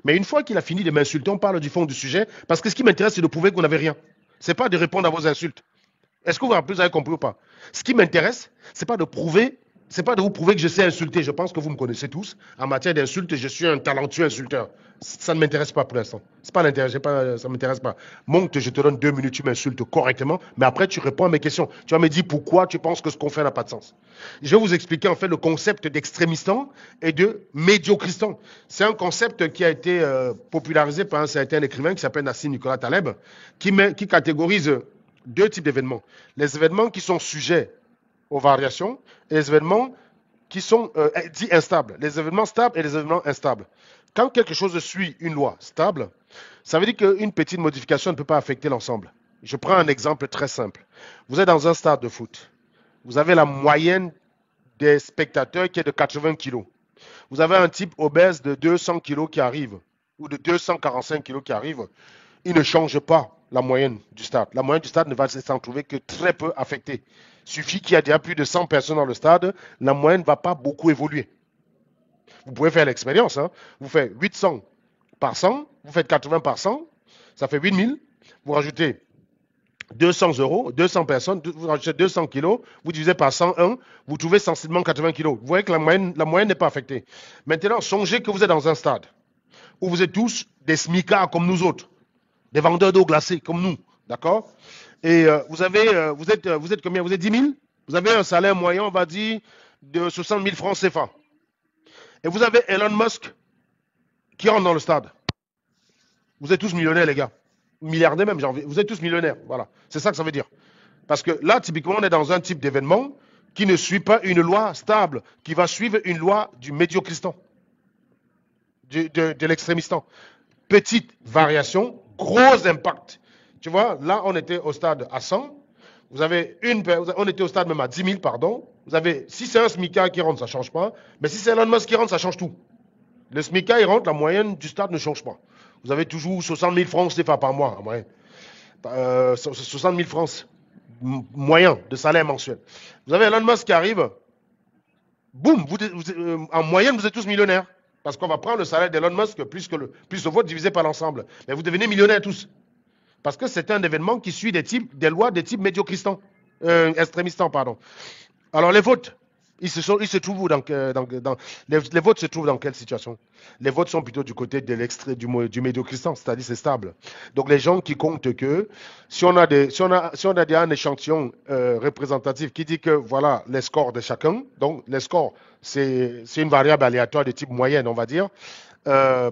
Mais une fois qu'il a fini de m'insulter, on parle du fond du sujet, parce que ce qui m'intéresse, c'est de prouver que vous n'avez rien. C'est pas de répondre à vos insultes. Est-ce que vous avez compris ou pas? Ce qui m'intéresse, c'est pas de prouver, c'est pas de vous prouver que je sais insulter. Je pense que vous me connaissez tous. En matière d'insultes, je suis un talentueux insulteur. Ça ne m'intéresse pas pour l'instant. C'est pas l'intérêt, ça ne m'intéresse pas. Monte, je te donne 2 minutes, tu m'insultes correctement, mais après tu réponds à mes questions. Tu vas me dire pourquoi tu penses que ce qu'on fait n'a pas de sens. Je vais vous expliquer en fait le concept d'extrémistan et de médiocristan. C'est un concept qui a été popularisé par un certain écrivain qui s'appelle Nassim Nicolas Taleb, qui catégorise deux types d'événements. Les événements qui sont sujets aux variations et les événements qui sont dits instables. Les événements stables et les événements instables. Quand quelque chose suit une loi stable, ça veut dire qu'une petite modification ne peut pas affecter l'ensemble. Je prends un exemple très simple. Vous êtes dans un stade de foot. Vous avez la moyenne des spectateurs qui est de 80 kilos. Vous avez un type obèse de 200 kilos qui arrive, ou de 245 kilos qui arrive. Il ne change pas la moyenne du stade. La moyenne du stade ne va s'en trouver que très peu affectée. Il suffit qu'il y ait déjà plus de 100 personnes dans le stade, la moyenne ne va pas beaucoup évoluer. Vous pouvez faire l'expérience. Hein. Vous faites 800 par 100, vous faites 80 par 100, ça fait 8000. Vous rajoutez 200 euros, 200 personnes, vous rajoutez 200 kilos, vous divisez par 101, vous trouvez sensiblement 80 kilos. Vous voyez que la moyenne n'est pas affectée. Maintenant, songez que vous êtes dans un stade où vous êtes tous des smicards comme nous autres, des vendeurs d'eau glacée comme nous, d'accord? Et vous êtes combien? Vous êtes 10 000? Vous avez un salaire moyen, on va dire, de 60 000 francs CFA. Et vous avez Elon Musk qui rentre dans le stade. Vous êtes tous millionnaires, les gars. Milliardaires même, j'ai envie. Vous êtes tous millionnaires. Voilà. C'est ça que ça veut dire. Parce que là, typiquement, on est dans un type d'événement qui ne suit pas une loi stable, qui va suivre une loi du médiocristan, de l'extrémistan. Petite variation, gros impact. Tu vois, là, on était au stade à 100. On était au stade même à 10 000, pardon. Si c'est un SMICA qui rentre, ça ne change pas. Mais si c'est Elon Musk qui rentre, ça change tout. Le SMICA, il rentre, la moyenne du stade ne change pas. Vous avez toujours 60 000 francs CFA par mois, en moyenne. 60 000 francs moyen de salaire mensuel. Vous avez Elon Musk qui arrive, boum, en moyenne, vous êtes tous millionnaires. Parce qu'on va prendre le salaire d'Elon Musk plus le vôtre divisé par l'ensemble. Mais vous devenez millionnaires tous. Parce que c'est un événement qui suit des lois de type médiocristans, extrémistans, pardon. Alors les votes, ils se trouvent où les votes se trouvent dans quelle situation? Les votes sont plutôt du côté de du médiocristan, c'est-à-dire c'est stable. Donc les gens qui comptent que si on a déjà un échantillon représentatif qui dit que voilà les scores de chacun, donc les scores c'est une variable aléatoire de type moyenne, on va dire.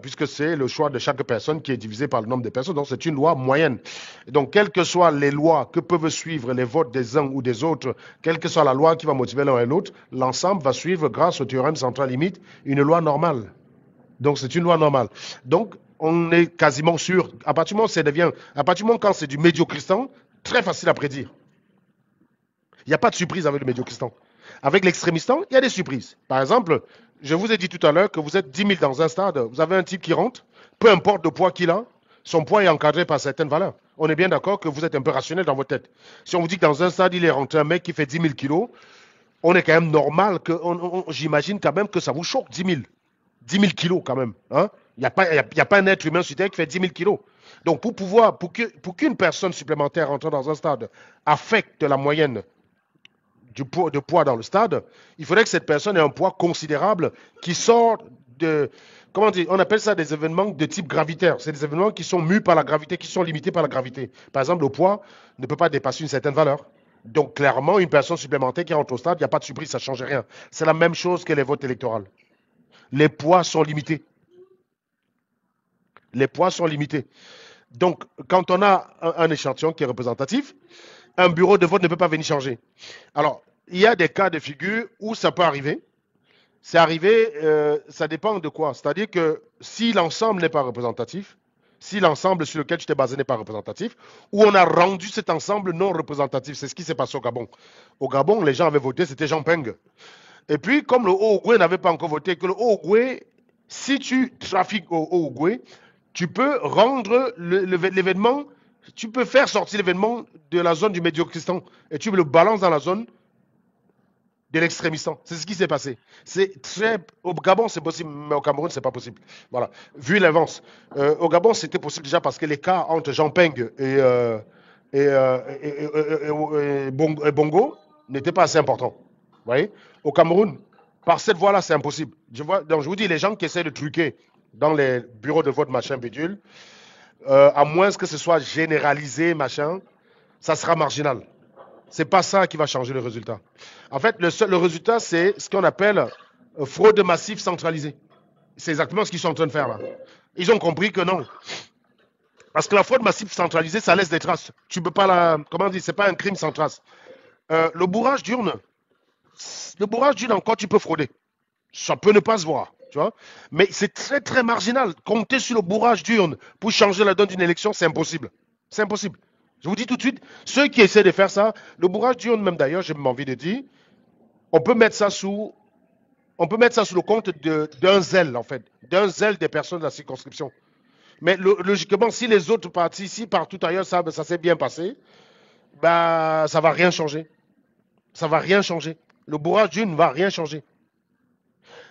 Puisque c'est le choix de chaque personne qui est divisé par le nombre de personnes. Donc, c'est une loi moyenne. Donc, quelles que soient les lois que peuvent suivre les votes des uns ou des autres, quelle que soit la loi qui va motiver l'un et l'autre, l'ensemble va suivre, grâce au théorème central limite, une loi normale. Donc, c'est une loi normale. Donc, on est quasiment sûr, à partir du moment quand c'est du médiocristan, très facile à prédire. Il n'y a pas de surprise avec le médiocristan. Avec l'extrémistan, il y a des surprises. Par exemple, je vous ai dit tout à l'heure que vous êtes 10 000 dans un stade, vous avez un type qui rentre, peu importe le poids qu'il a, son poids est encadré par certaines valeurs. On est bien d'accord que vous êtes un peu rationnel dans votre tête. Si on vous dit que dans un stade, il est rentré un mec qui fait 10 000 kilos, on est quand même normal que, j'imagine quand même que ça vous choque 10 000. 10 000 kilos quand même. Hein? Il n'y a pas un être humain sur Terre qui fait 10 000 kilos. Donc pour qu'une personne supplémentaire rentrant dans un stade affecte la moyenne de poids dans le stade, il faudrait que cette personne ait un poids considérable qui sort de... Comment dire? On appelle ça des événements de type gravitaire. C'est des événements qui sont mus par la gravité, qui sont limités par la gravité. Par exemple, le poids ne peut pas dépasser une certaine valeur. Donc, clairement, une personne supplémentaire qui rentre au stade, il n'y a pas de surprise, ça ne change rien. C'est la même chose que les votes électoraux. Les poids sont limités. Les poids sont limités. Donc, quand on a un échantillon qui est représentatif, un bureau de vote ne peut pas venir changer. Alors, il y a des cas de figure où ça peut arriver. C'est arrivé, ça dépend de quoi. C'est-à-dire que si l'ensemble n'est pas représentatif, si l'ensemble sur lequel tu t'es basé n'est pas représentatif, ou on a rendu cet ensemble non représentatif, c'est ce qui s'est passé au Gabon. Au Gabon, les gens avaient voté, c'était Jean Ping. Et puis, comme le Haut-Ogooué n'avait pas encore voté, que le Haut-Ogooué, si tu trafiques au Haut-Ogooué, tu peux rendre l'événement, tu peux faire sortir l'événement de la zone du Médiocristan et tu le balances dans la zone de l'extrémistan. C'est ce qui s'est passé. Au Gabon, c'est possible, mais au Cameroun, c'est pas possible. Voilà. Vu l'avance. Au Gabon, c'était possible déjà parce que l'écart entre Jean Ping et Bongo n'était pas assez important. Vous voyez? Au Cameroun, par cette voie-là, c'est impossible. Donc, je vous dis, les gens qui essaient de truquer dans les bureaux de vote, machin, bidule, à moins que ce soit généralisé, machin, ça sera marginal. C'est pas ça qui va changer le résultat. En fait, le résultat, c'est ce qu'on appelle fraude massive centralisée. C'est exactement ce qu'ils sont en train de faire là. Ils ont compris que non. Parce que la fraude massive centralisée, ça laisse des traces. Tu peux pas la. Comment dire? C'est pas un crime sans trace. Le bourrage d'urne encore, tu peux frauder. Ça peut ne pas se voir. Tu vois? Mais c'est très, très marginal. Compter sur le bourrage d'urne pour changer la donne d'une élection, c'est impossible. C'est impossible. Je vous dis tout de suite, ceux qui essaient de faire ça, le bourrage d'urne, même d'ailleurs, j'ai envie de dire, on peut mettre ça sous le compte d'un zèle, en fait, d'un zèle des personnes de la circonscription. Mais logiquement, si les autres partis, si partout ailleurs, ça s'est bien passé, bah, ça va rien changer. Ça va rien changer. Le bourrage d'urne ne va rien changer.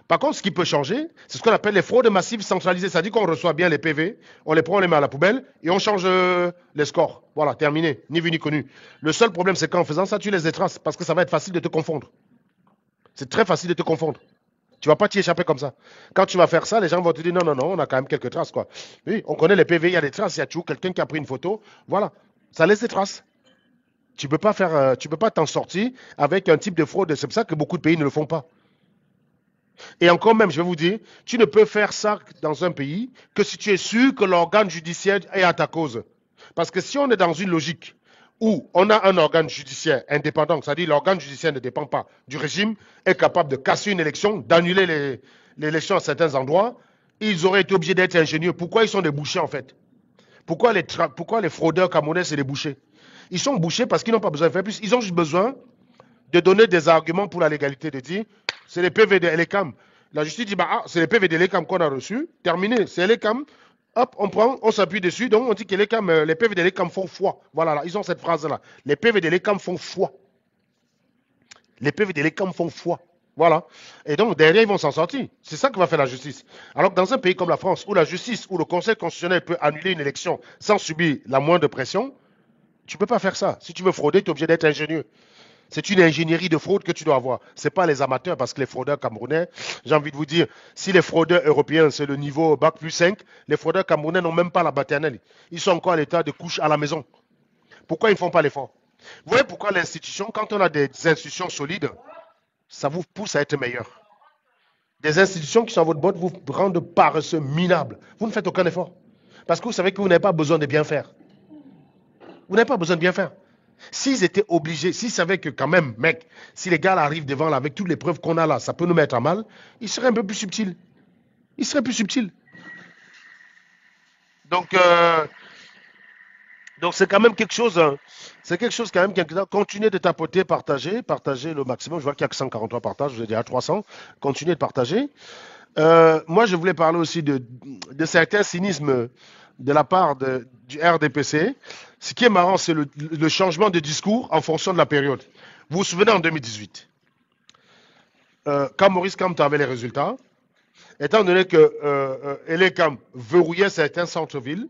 Par contre, ce qui peut changer, c'est ce qu'on appelle les fraudes massives centralisées. C'est-à-dire qu'on reçoit bien les PV, on les prend, on les met à la poubelle et on change les scores. Voilà, terminé. Ni vu ni connu. Le seul problème, c'est qu'en faisant ça, tu laisses des traces parce que ça va être facile de te confondre. C'est très facile de te confondre. Tu ne vas pas t'y échapper comme ça. Quand tu vas faire ça, les gens vont te dire non, non, non, on a quand même quelques traces, quoi. Oui, on connaît les PV, il y a des traces, il y a toujours quelqu'un qui a pris une photo. Voilà, ça laisse des traces. Tu ne peux pas t'en sortir avec un type de fraude. C'est pour ça que beaucoup de pays ne le font pas. Et encore même, je vais vous dire, tu ne peux faire ça dans un pays que si tu es sûr que l'organe judiciaire est à ta cause. Parce que si on est dans une logique où on a un organe judiciaire indépendant, c'est-à-dire l'organe judiciaire ne dépend pas du régime, est capable de casser une élection, d'annuler l'élection à certains endroits, ils auraient été obligés d'être ingénieux. Pourquoi ils sont des bouchers en fait? Pourquoi les fraudeurs camerounais, c'est des bouchers? Ils sont bouchés parce qu'ils n'ont pas besoin de faire plus. Ils ont juste besoin de donner des arguments pour la légalité, de dire c'est les PV de l'ECAM. La justice dit bah, c'est les PV de l'ECAM qu'on a reçus, terminé, c'est l'ECAM, hop, on prend, on s'appuie dessus, donc on dit que les PV de l'ECAM font foi. Voilà, là, ils ont cette phrase-là. Les PV de l'ECAM font foi. Les PV de l'ECAM font foi. Voilà. Et donc, derrière, ils vont s'en sortir. C'est ça que va faire la justice. Alors que dans un pays comme la France, où la justice, où le Conseil constitutionnel peut annuler une élection sans subir la moindre pression, tu ne peux pas faire ça. Si tu veux frauder, tu es obligé d'être ingénieux. C'est une ingénierie de fraude que tu dois avoir. Ce n'est pas les amateurs, parce que les fraudeurs camerounais, j'ai envie de vous dire, si les fraudeurs européens, c'est le niveau Bac plus 5, les fraudeurs camerounais n'ont même pas la maternelle. Ils sont encore à l'état de couche à la maison. Pourquoi ils ne font pas l'effort? Vous voyez pourquoi l'institution, quand on a des institutions solides, ça vous pousse à être meilleur. Des institutions qui sont à votre botte vous rendent paresseux, minables. Vous ne faites aucun effort. Parce que vous savez que vous n'avez pas besoin de bien faire. Vous n'avez pas besoin de bien faire. S'ils étaient obligés, s'ils savaient que quand même, mec, si les gars là arrivent devant là avec toutes les preuves qu'on a là, ça peut nous mettre à mal, ils seraient un peu plus subtils. Ils seraient plus subtils. Donc, c'est quand même quelque chose, hein. C'est quelque chose quand même qui est. Continuez de tapoter, partagez le maximum. Je vois qu'il n'y a que 143 partages, je vous ai dit à 300. Continuez de partager. Moi, je voulais parler aussi de certains cynismes de la part du RDPC. Ce qui est marrant, c'est le changement de discours en fonction de la période. Vous vous souvenez en 2018, quand Maurice Kamto avait les résultats, étant donné que Elekam verrouillait certains centres-villes,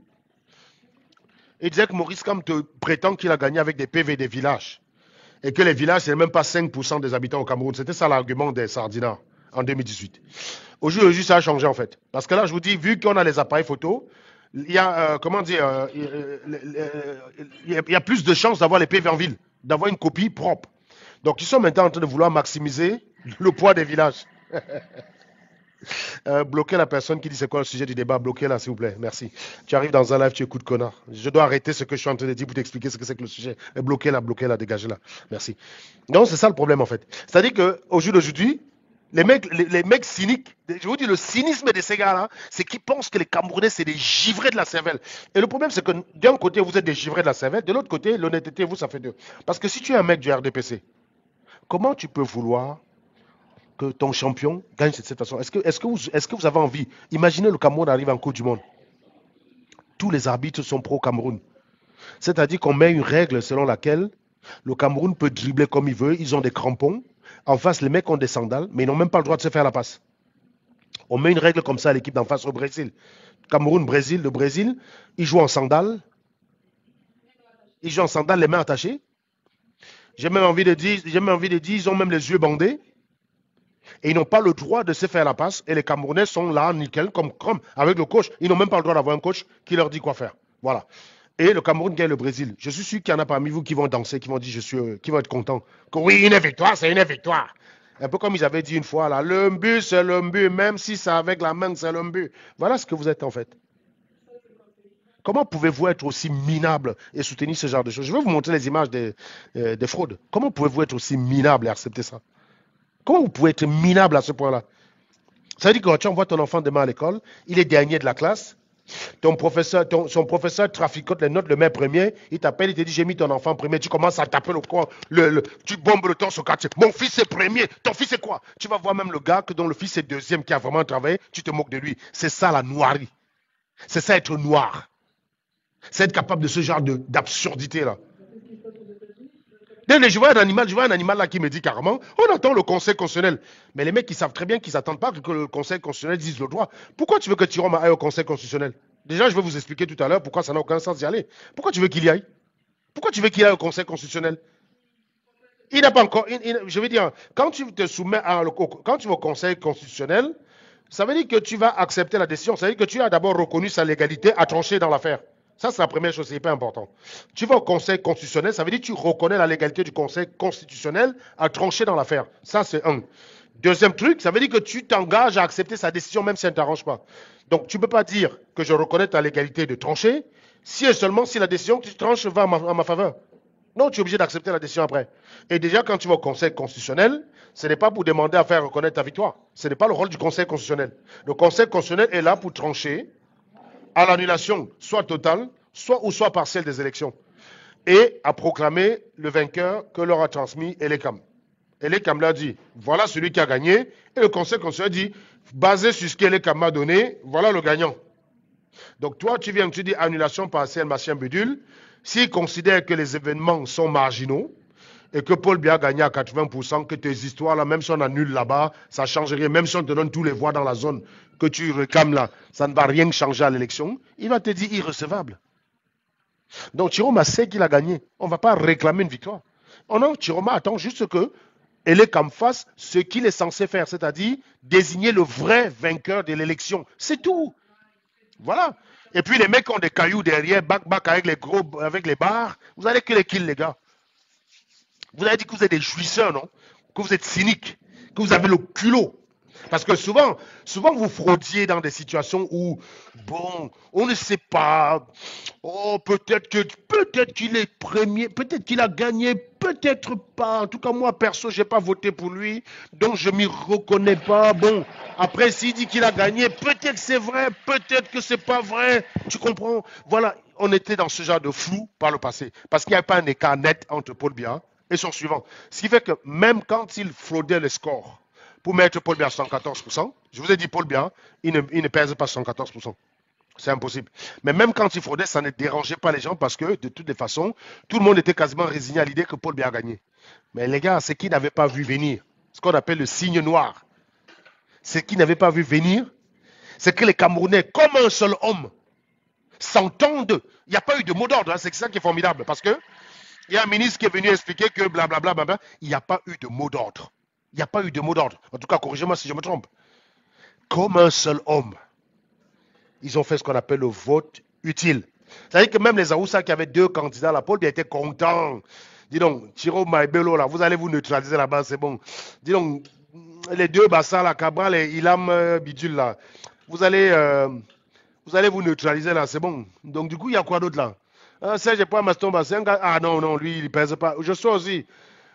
il disait que Maurice Kamto prétend qu'il a gagné avec des PV des villages. Et que les villages, ce n'est même pas 5% des habitants au Cameroun. C'était ça l'argument des Sardinards en 2018. Aujourd'hui, ça a changé en fait. Parce que là, je vous dis, vu qu'on a les appareils photo, il y a, comment dire, il y a plus de chances d'avoir les PV en ville, d'avoir une copie propre. Donc, ils sont maintenant en train de vouloir maximiser le poids des villages. Bloquez la personne qui dit c'est quoi le sujet du débat. Bloquez-la, s'il vous plaît. Merci. Tu arrives dans un live, tu écoutes connard. Je dois arrêter ce que je suis en train de dire pour t'expliquer ce que c'est que le sujet. Bloquez-la, dégagez-la. Merci. Non, c'est ça le problème en fait. C'est-à-dire qu'au jour d'aujourd'hui, les mecs cyniques, je vous dis, le cynisme de ces gars-là, c'est qu'ils pensent que les Camerounais, c'est des givrés de la cervelle. Et le problème, c'est que d'un côté, vous êtes des givrés de la cervelle, de l'autre côté, l'honnêteté, vous, ça fait deux. Parce que si tu es un mec du RDPC, comment tu peux vouloir que ton champion gagne de cette façon? Est-ce que vous avez envie? Imaginez le Cameroun arrive en Coupe du Monde. Tous les arbitres sont pro-Cameroun. C'est-à-dire qu'on met une règle selon laquelle le Cameroun peut dribbler comme il veut. Ils ont des crampons. En face, les mecs ont des sandales, mais ils n'ont même pas le droit de se faire la passe. On met une règle comme ça à l'équipe d'en face au Brésil. Cameroun, Brésil, le Brésil, ils jouent en sandales. Ils jouent en sandales, les mains attachées. J'ai même envie de dire, ils ont même les yeux bandés. Et ils n'ont pas le droit de se faire la passe. Et les Camerounais sont là, nickel, comme avec le coach. Ils n'ont même pas le droit d'avoir un coach qui leur dit quoi faire. Voilà. Et le Cameroun gagne le Brésil. Je suis sûr qu'il y en a parmi vous qui vont danser, qui vont dire, qui vont être contents. Que oui, une victoire, c'est une victoire. Un peu comme ils avaient dit une fois là, le but c'est le but, même si c'est avec la main, c'est le but. Voilà ce que vous êtes en fait. Comment pouvez-vous être aussi minable et soutenir ce genre de choses? Je vais vous montrer les images des fraudes. Comment pouvez-vous être aussi minable et accepter ça? Comment vous pouvez être minable à ce point-là? Ça veut dire que quand tu envoies ton enfant demain à l'école, il est dernier de la classe, son professeur traficote les notes, le met premier, il t'appelle, il te dit j'ai mis ton enfant premier, tu commences à taper le coin, tu bombes le temps sur le quartier. Mon fils est premier, ton fils est quoi? Tu vas voir même le gars dont le fils est deuxième qui a vraiment travaillé, tu te moques de lui. C'est ça la noirie. C'est ça être noir. C'est être capable de ce genre d'absurdité là. Je vois un animal là qui me dit carrément, on attend le conseil constitutionnel. Mais les mecs, ils savent très bien qu'ils n'attendent pas que le conseil constitutionnel dise le droit. Pourquoi tu veux que Tiroma aille au conseil constitutionnel? Déjà, je vais vous expliquer tout à l'heure pourquoi ça n'a aucun sens d'y aller. Pourquoi tu veux qu'il y aille? Pourquoi tu veux qu'il aille au conseil constitutionnel? Il n'a pas encore. Je veux dire, quand tu te soumets quand tu vas au conseil constitutionnel, ça veut dire que tu vas accepter la décision. Ça veut dire que tu as d'abord reconnu sa légalité à trancher dans l'affaire. Ça, c'est la première chose, c'est hyper important. Tu vas au Conseil constitutionnel, ça veut dire que tu reconnais la légalité du Conseil constitutionnel à trancher dans l'affaire. Ça, c'est un. Deuxième truc, ça veut dire que tu t'engages à accepter sa décision même si elle ne t'arrange pas. Donc, tu ne peux pas dire que je reconnais ta légalité de trancher si et seulement si la décision que tu tranches va en ma faveur. Non, tu es obligé d'accepter la décision après. Et déjà, quand tu vas au Conseil constitutionnel, ce n'est pas pour demander à faire reconnaître ta victoire. Ce n'est pas le rôle du Conseil constitutionnel. Le Conseil constitutionnel est là pour trancher à l'annulation, soit totale, soit partielle des élections, et à proclamer le vainqueur que leur a transmis Elekam. Elekam l'a dit, voilà celui qui a gagné, et le Conseil constitutionnel dit, basé sur ce qu'Elekam m'a donné, voilà le gagnant. Donc toi, tu viens, tu dis annulation partielle, machin bidule, s'il considère que les événements sont marginaux, et que Paul Biya a gagné à 80%, que tes histoires là, même si on annule là-bas, ça ne change rien, même si on te donne tous les voix dans la zone que tu réclames là, ça ne va rien changer à l'élection, il va te dire irrecevable. Donc Chiroma sait qu'il a gagné. On ne va pas réclamer une victoire. Oh non, Chiroma attend juste que Elekam fasse ce qu'il est censé faire, c'est-à-dire désigner le vrai vainqueur de l'élection. C'est tout. Voilà. Et puis les mecs ont des cailloux derrière, bac avec les gros, avec les barres. Vous allez que les kills, les gars. Vous avez dit que vous êtes des jouisseurs, non? Que vous êtes cyniques, que vous avez le culot. Parce que souvent vous fraudiez dans des situations où, bon, on ne sait pas. Oh, peut-être qu'il est premier, peut-être qu'il a gagné, peut-être pas. En tout cas, moi, perso, je n'ai pas voté pour lui, donc je ne m'y reconnais pas. Bon, après, s'il dit qu'il a gagné, peut-être c'est vrai, peut-être que c'est pas vrai. Tu comprends? Voilà, on était dans ce genre de flou par le passé. Parce qu'il n'y a pas un écart net entre Paul Biya et son suivant. Ce qui fait que même quand il fraudait les scores pour mettre Paul Biya à 114%, je vous ai dit Paul Biya, il ne pèse pas 114%. C'est impossible. Mais même quand il fraudait, ça ne dérangeait pas les gens parce que, de toutes les façons, tout le monde était quasiment résigné à l'idée que Paul Biya a gagné. Mais les gars, ce qu'ils n'avaient pas vu venir, ce qu'on appelle le signe noir, ce qu'ils n'avaient pas vu venir, c'est que les Camerounais, comme un seul homme, s'entendent. Il n'y a pas eu de mot d'ordre. Hein. C'est ça qui est formidable. Parce que il y a un ministre qui est venu expliquer que blablabla, il n'y a pas eu de mot d'ordre. Il n'y a pas eu de mot d'ordre. En tout cas, corrigez-moi si je me trompe. Comme un seul homme, ils ont fait ce qu'on appelle le vote utile. C'est-à-dire que même les Aoussa qui avaient deux candidats, la Paul étaient contents. Dis donc, Chiro Maïbelo, là, vous allez vous neutraliser là-bas, c'est bon. Dis donc, les deux Bassa, la Cabral et Ilam Bidul, là, vous allez vous neutraliser là, c'est bon. Donc, du coup, il y a quoi d'autre là? Serge pas Maston Bassin. Ah non, lui, il ne pèse pas. Je sais aussi.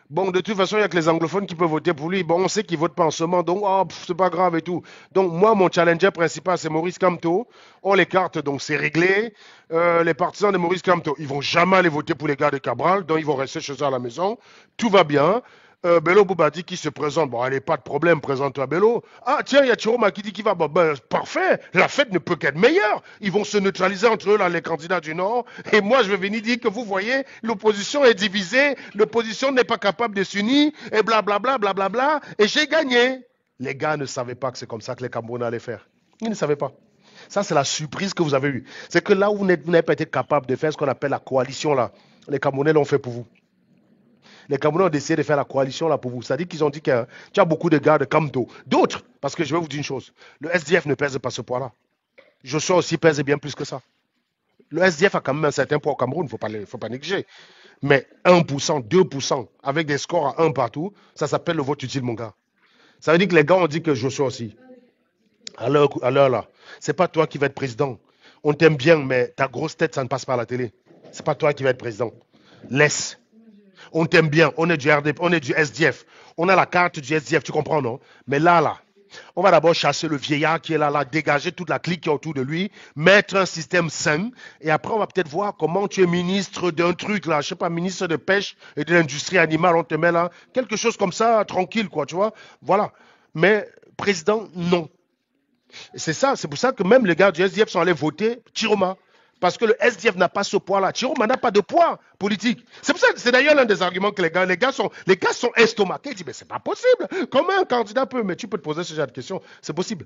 Bon, de toute façon, il n'y a que les anglophones qui peuvent voter pour lui. Bon, on sait qu'ils ne votent pas en ce moment, donc c'est pas grave et tout. Donc, moi, mon challenger principal, c'est Maurice Kamto. On l'écarte, donc c'est réglé. Les partisans de Maurice Kamto, ils ne vont jamais aller voter pour les gars de Cabral, donc ils vont rester chez eux à la maison. Tout va bien. Bello Bouba dit qu'il se présente. Bon, allez, pas de problème, présente-toi, Bello. Ah, tiens, il y a Chiroma qui dit qu'il va. Bon, ben, parfait, la fête ne peut qu'être meilleure. Ils vont se neutraliser entre eux, là, les candidats du Nord. Et moi, je vais venir dire que vous voyez, l'opposition est divisée, l'opposition n'est pas capable de s'unir, et blablabla, blablabla, et j'ai gagné. Les gars ne savaient pas que c'est comme ça que les Camerounais allaient faire. Ils ne savaient pas. Ça, c'est la surprise que vous avez eue. C'est que là où vous n'avez pas été capable de faire ce qu'on appelle la coalition, là, les Camerounais l'ont fait pour vous. Les Camerounais ont décidé de faire la coalition là pour vous. C'est-à-dire qu'ils ont dit qu'il y a beaucoup de gars de Camto. D'autres, parce que je vais vous dire une chose, le SDF ne pèse pas ce poids-là. Joshua aussi pèse bien plus que ça. Le SDF a quand même un certain poids au Cameroun, il ne faut pas négliger. Mais 1%, 2%, avec des scores à 1 partout, ça s'appelle le vote utile, mon gars. Ça veut dire que les gars ont dit que Joshua aussi. À l'heure là, c'est pas toi qui vas être président. On t'aime bien, mais ta grosse tête, ça ne passe pas à la télé. C'est pas toi qui vas être président. Laisse. On t'aime bien, on est du RDP, on est du SDF. On a la carte du SDF, tu comprends, non? Mais là, on va d'abord chasser le vieillard qui est là, dégager toute la clique qui est autour de lui, mettre un système sain, et après, on va peut-être voir comment tu es ministre d'un truc, là, je sais pas, ministre de pêche et de l'industrie animale, on te met là, quelque chose comme ça, tranquille, quoi, tu vois? Voilà. Mais président, non. C'est ça, c'est pour ça que même les gars du SDF sont allés voter Chiroma. Parce que le SDF n'a pas ce poids-là. Chiroma n'a pas de poids politique. C'est pour ça, c'est d'ailleurs l'un des arguments que les gars sont estomaqués. Ils disent, mais c'est pas possible. Comment un candidat peut, mais tu peux te poser ce genre de questions. C'est possible.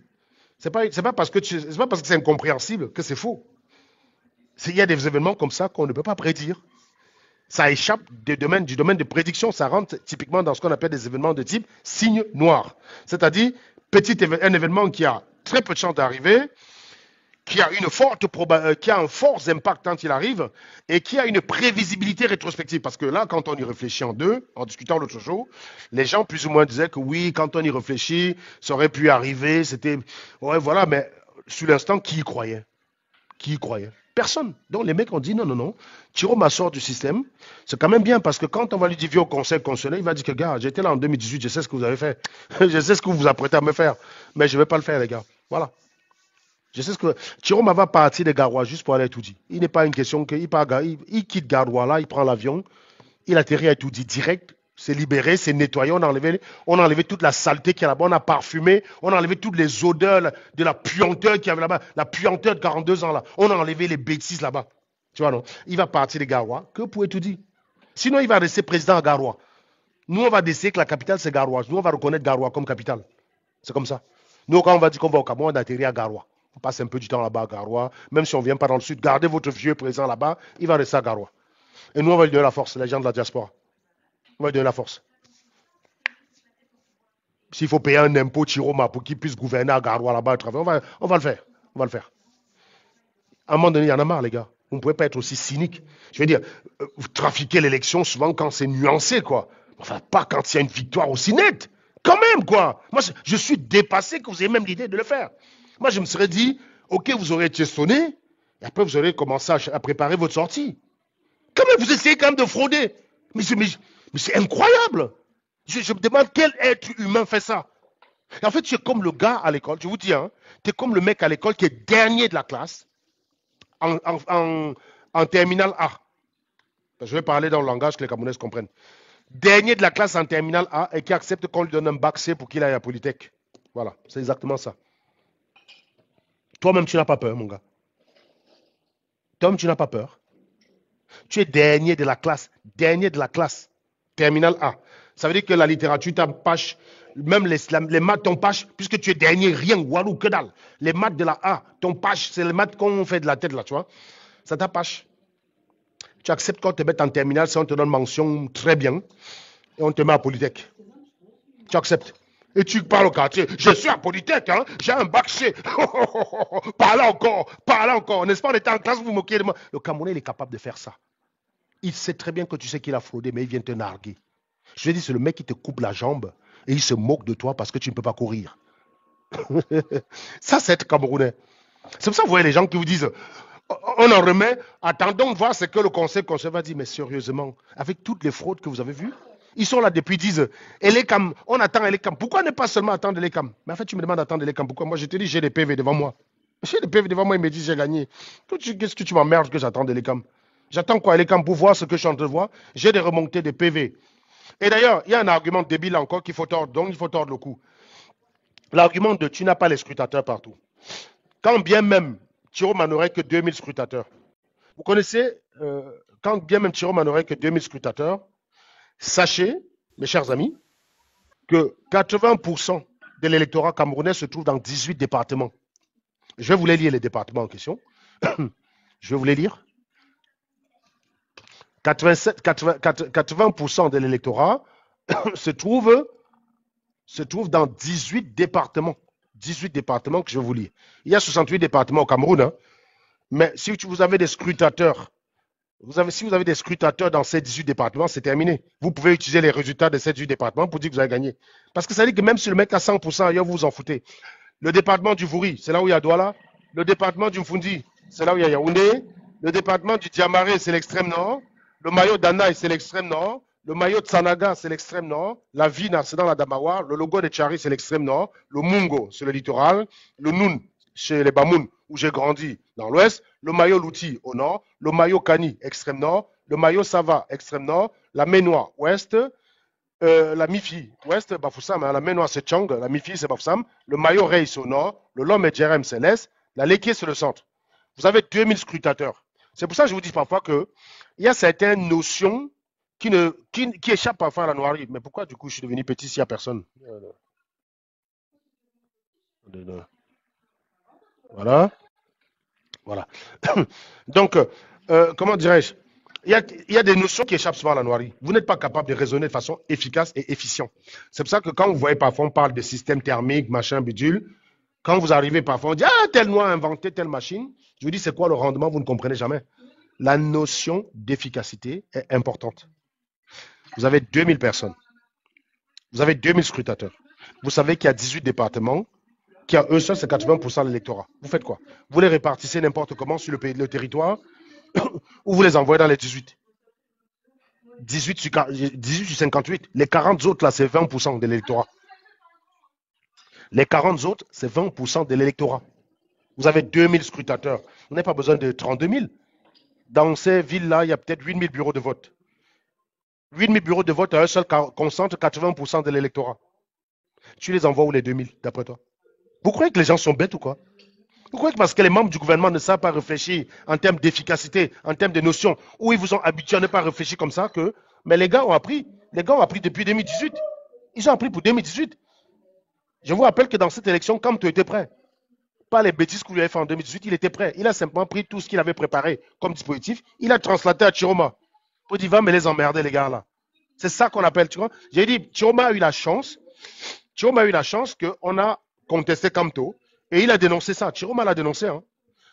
C'est pas parce que c'est incompréhensible que c'est faux. Il y a des événements comme ça qu'on ne peut pas prédire. Ça échappe du domaine de prédiction. Ça rentre typiquement dans ce qu'on appelle des événements de type signe noir. C'est-à-dire, un événement qui a très peu de chances d'arriver, qui a un fort impact quand il arrive et qui a une prévisibilité rétrospective. Parce que là, quand on y réfléchit en discutant l'autre jour, les gens plus ou moins disaient que oui, quand on y réfléchit, ça aurait pu arriver, c'était... Ouais, voilà, mais sur l'instant, qui y croyait? Qui y croyait? Personne. Donc les mecs ont dit non, Chiroma sort du système. C'est quand même bien parce que quand on va lui dire viens au conseil constitutionnel, il va dire que gars, j'étais là en 2018, je sais ce que vous avez fait. Je sais ce que vous vous apprêtez à me faire. Mais je ne vais pas le faire, les gars. Voilà. Je sais ce que. Chiroma va partir de Garoua juste pour aller à Toudi. Il n'est pas une question qu'il quitte Garoua là, il prend l'avion, il atterrit à Toudi direct, c'est libéré, c'est nettoyé, on a enlevé toute la saleté qu'il y a là-bas, on a parfumé, on a enlevé toutes les odeurs de la puanteur qu'il y avait là-bas, la puanteur de 42 ans là, on a enlevé les bêtises là-bas. Tu vois non? Il va partir de Garoua que pour Toudi. Sinon, il va rester président à Garoua. Nous, on va décider que la capitale c'est Garoua. Nous, on va reconnaître Garoua comme capitale. C'est comme ça. Nous, quand on va dire qu'on va au Cameroun, on atterrit à Garoua. On passe un peu du temps là-bas à Garoua. Même si on ne vient pas dans le sud, gardez votre vieux président là-bas, il va rester à Garoua. Et nous, on va lui donner la force, les gens de la diaspora. On va lui donner la force. S'il faut payer un impôt Chiroma pour qu'il puisse gouverner à Garoua là-bas, on va le faire. On va le faire. À un moment donné, il y en a marre, les gars. Vous ne pouvez pas être aussi cynique. Je veux dire, vous trafiquez l'élection souvent quand c'est nuancé, quoi. Enfin, pas quand il y a une victoire aussi nette. Quand même, quoi. Moi, je suis dépassé que vous ayez même l'idée de le faire. Moi, je me serais dit, ok, vous aurez été sonné, et après, vous aurez commencé à préparer votre sortie. Quand même, vous essayez quand même de frauder. Mais c'est incroyable. Je me demande quel être humain fait ça. Et en fait, tu es comme le gars à l'école, je vous dis, hein, tu es comme le mec à l'école qui est dernier de la classe en terminale A. Je vais parler dans le langage que les Camerounais comprennent. Dernier de la classe en terminale A et qui accepte qu'on lui donne un bac C pour qu'il aille à Polytech. Voilà, c'est exactement ça. Toi-même, tu n'as pas peur, mon gars. Toi-même, tu n'as pas peur. Tu es dernier de la classe, terminale A. Ça veut dire que la littérature t'empêche, même les maths t'empêchent, puisque tu es dernier, rien, walou, que dalle. Les maths de la A t'empêchent, c'est les maths qu'on fait de la tête, là, tu vois. Ça t'empêche. Tu acceptes qu'on te mette en terminale, si on te donne mention très bien, et on te met à Polytech. Tu acceptes. Et tu parles au quartier. Je suis à Polytech, hein? J'ai un bac C. Parlez encore. N'est-ce pas, on était en classe, vous vous moquez de moi. Le Camerounais, il est capable de faire ça. Il sait très bien que tu sais qu'il a fraudé, mais il vient te narguer. Je te dis, c'est le mec qui te coupe la jambe et il se moque de toi parce que tu ne peux pas courir. Ça, c'est être Camerounais. C'est pour ça que vous voyez les gens qui vous disent, on en remet, attendons de voir ce que le conseil va dire. Mais sérieusement, avec toutes les fraudes que vous avez vues, ils sont là depuis, disent, Elekam, on attend Elekam. Pourquoi ne pas seulement attendre Elekam? Mais en fait, tu me demandes d'attendre Elekam. Pourquoi? Moi, je te dis, j'ai des PV devant moi. J'ai des PV devant moi, ils me disent, j'ai gagné. Qu'est-ce que tu m'emmerdes que j'attends Elekam? J'attends quoi, Elekam, pour voir ce que je suis en train de voir? J'ai des remontées de PV. Et d'ailleurs, il y a un argument débile encore qu'il faut tordre, donc il faut tordre le cou. L'argument de tu n'as pas les scrutateurs partout. Quand bien même Tiroma n'aurait que 2000 scrutateurs. Vous connaissez, quand bien même Tiroma n'aurait que 2000 scrutateurs, sachez, mes chers amis, que 80% de l'électorat camerounais se trouve dans 18 départements. Je vais vous les lire, les départements en question. Je vais vous les lire. 80% de l'électorat se trouve dans 18 départements. 18 départements que je vais vous lire. Il y a 68 départements au Cameroun, hein, mais si vous avez des scrutateurs, si vous avez des scrutateurs dans ces 18 départements, c'est terminé. Vous pouvez utiliser les résultats de ces 18 départements pour dire que vous avez gagné. Parce que ça dit que même si le mec a 100%, ailleurs, vous vous en foutez. Le département du Vouri, c'est là où il y a Douala. Le département du Mfundi, c'est là où il y a Yaoundé. Le département du Diamaré, c'est l'extrême nord. Le maillot d'Anaï, c'est l'extrême nord. Le maillot de Sanaga, c'est l'extrême nord. La Vina, c'est dans la Damawa. Le logo de Tchari, c'est l'extrême nord. Le Mungo, c'est le littoral. Le Noun, chez les Bamoun, où j'ai grandi, dans l'ouest. Le maillot Louti, au nord. Le maillot Kani, extrême nord. Le maillot Sava, extrême nord. La Ménois, ouest. La Mifi, ouest, Bafoussam. Hein. La Ménois, c'est Chang. La Mifi, c'est Bafoussam. Le maillot Reis, au nord. Le Lom et Djerem, c'est l'est. La Léké, c'est le centre. Vous avez 2000 scrutateurs. C'est pour ça que je vous dis parfois qu'il y a certaines notions qui échappent parfois à la noirie. Mais pourquoi du coup je suis devenu petit s'il n'y a personne? Voilà. Voilà. Donc, comment dirais-je? Il y a des notions qui échappent souvent à la noirie. Vous n'êtes pas capable de raisonner de façon efficace et efficiente. C'est pour ça que quand vous voyez parfois on parle de système thermique, machin, bidule, quand vous arrivez parfois on dit ah tel noix a inventé telle machine, je vous dis c'est quoi le rendement, vous ne comprenez jamais. La notion d'efficacité est importante. Vous avez 2000 personnes. Vous avez 2000 scrutateurs. Vous savez qu'il y a 18 départements, qu'il y a eux seuls, c'est 80% de l'électorat. Vous faites quoi? Vous les répartissez n'importe comment sur le territoire ou vous les envoyez dans les 18? 18 sur 58. Les 40 autres, là, c'est 20% de l'électorat. Les 40 autres, c'est 20% de l'électorat. Vous avez 2000 scrutateurs. Vous n'avez pas besoin de 32 000. Dans ces villes-là, il y a peut-être 8000 bureaux de vote. 8000 bureaux de vote à un seul concentre 80% de l'électorat. Tu les envoies où les 2000, d'après toi? Vous croyez que les gens sont bêtes ou quoi? Vous croyez que parce que les membres du gouvernement ne savent pas réfléchir en termes d'efficacité, en termes de notions, où ils vous ont habitué à ne pas réfléchir comme ça que... Mais les gars ont appris. Les gars ont appris depuis 2018. Ils ont appris pour 2018. Je vous rappelle que dans cette élection, Kamto était prêt. Pas les bêtises que vous lui avez fait en 2018, il était prêt. Il a simplement pris tout ce qu'il avait préparé comme dispositif. Il a translaté à Chiroma. Pour dire, va me les emmerder, les gars, là. C'est ça qu'on appelle, tu vois. J'ai dit, Chiroma a eu la chance. Chiroma a eu la chance qu'on a contesté Kamto. Et il a dénoncé ça. Chiroma l'a dénoncé. Hein.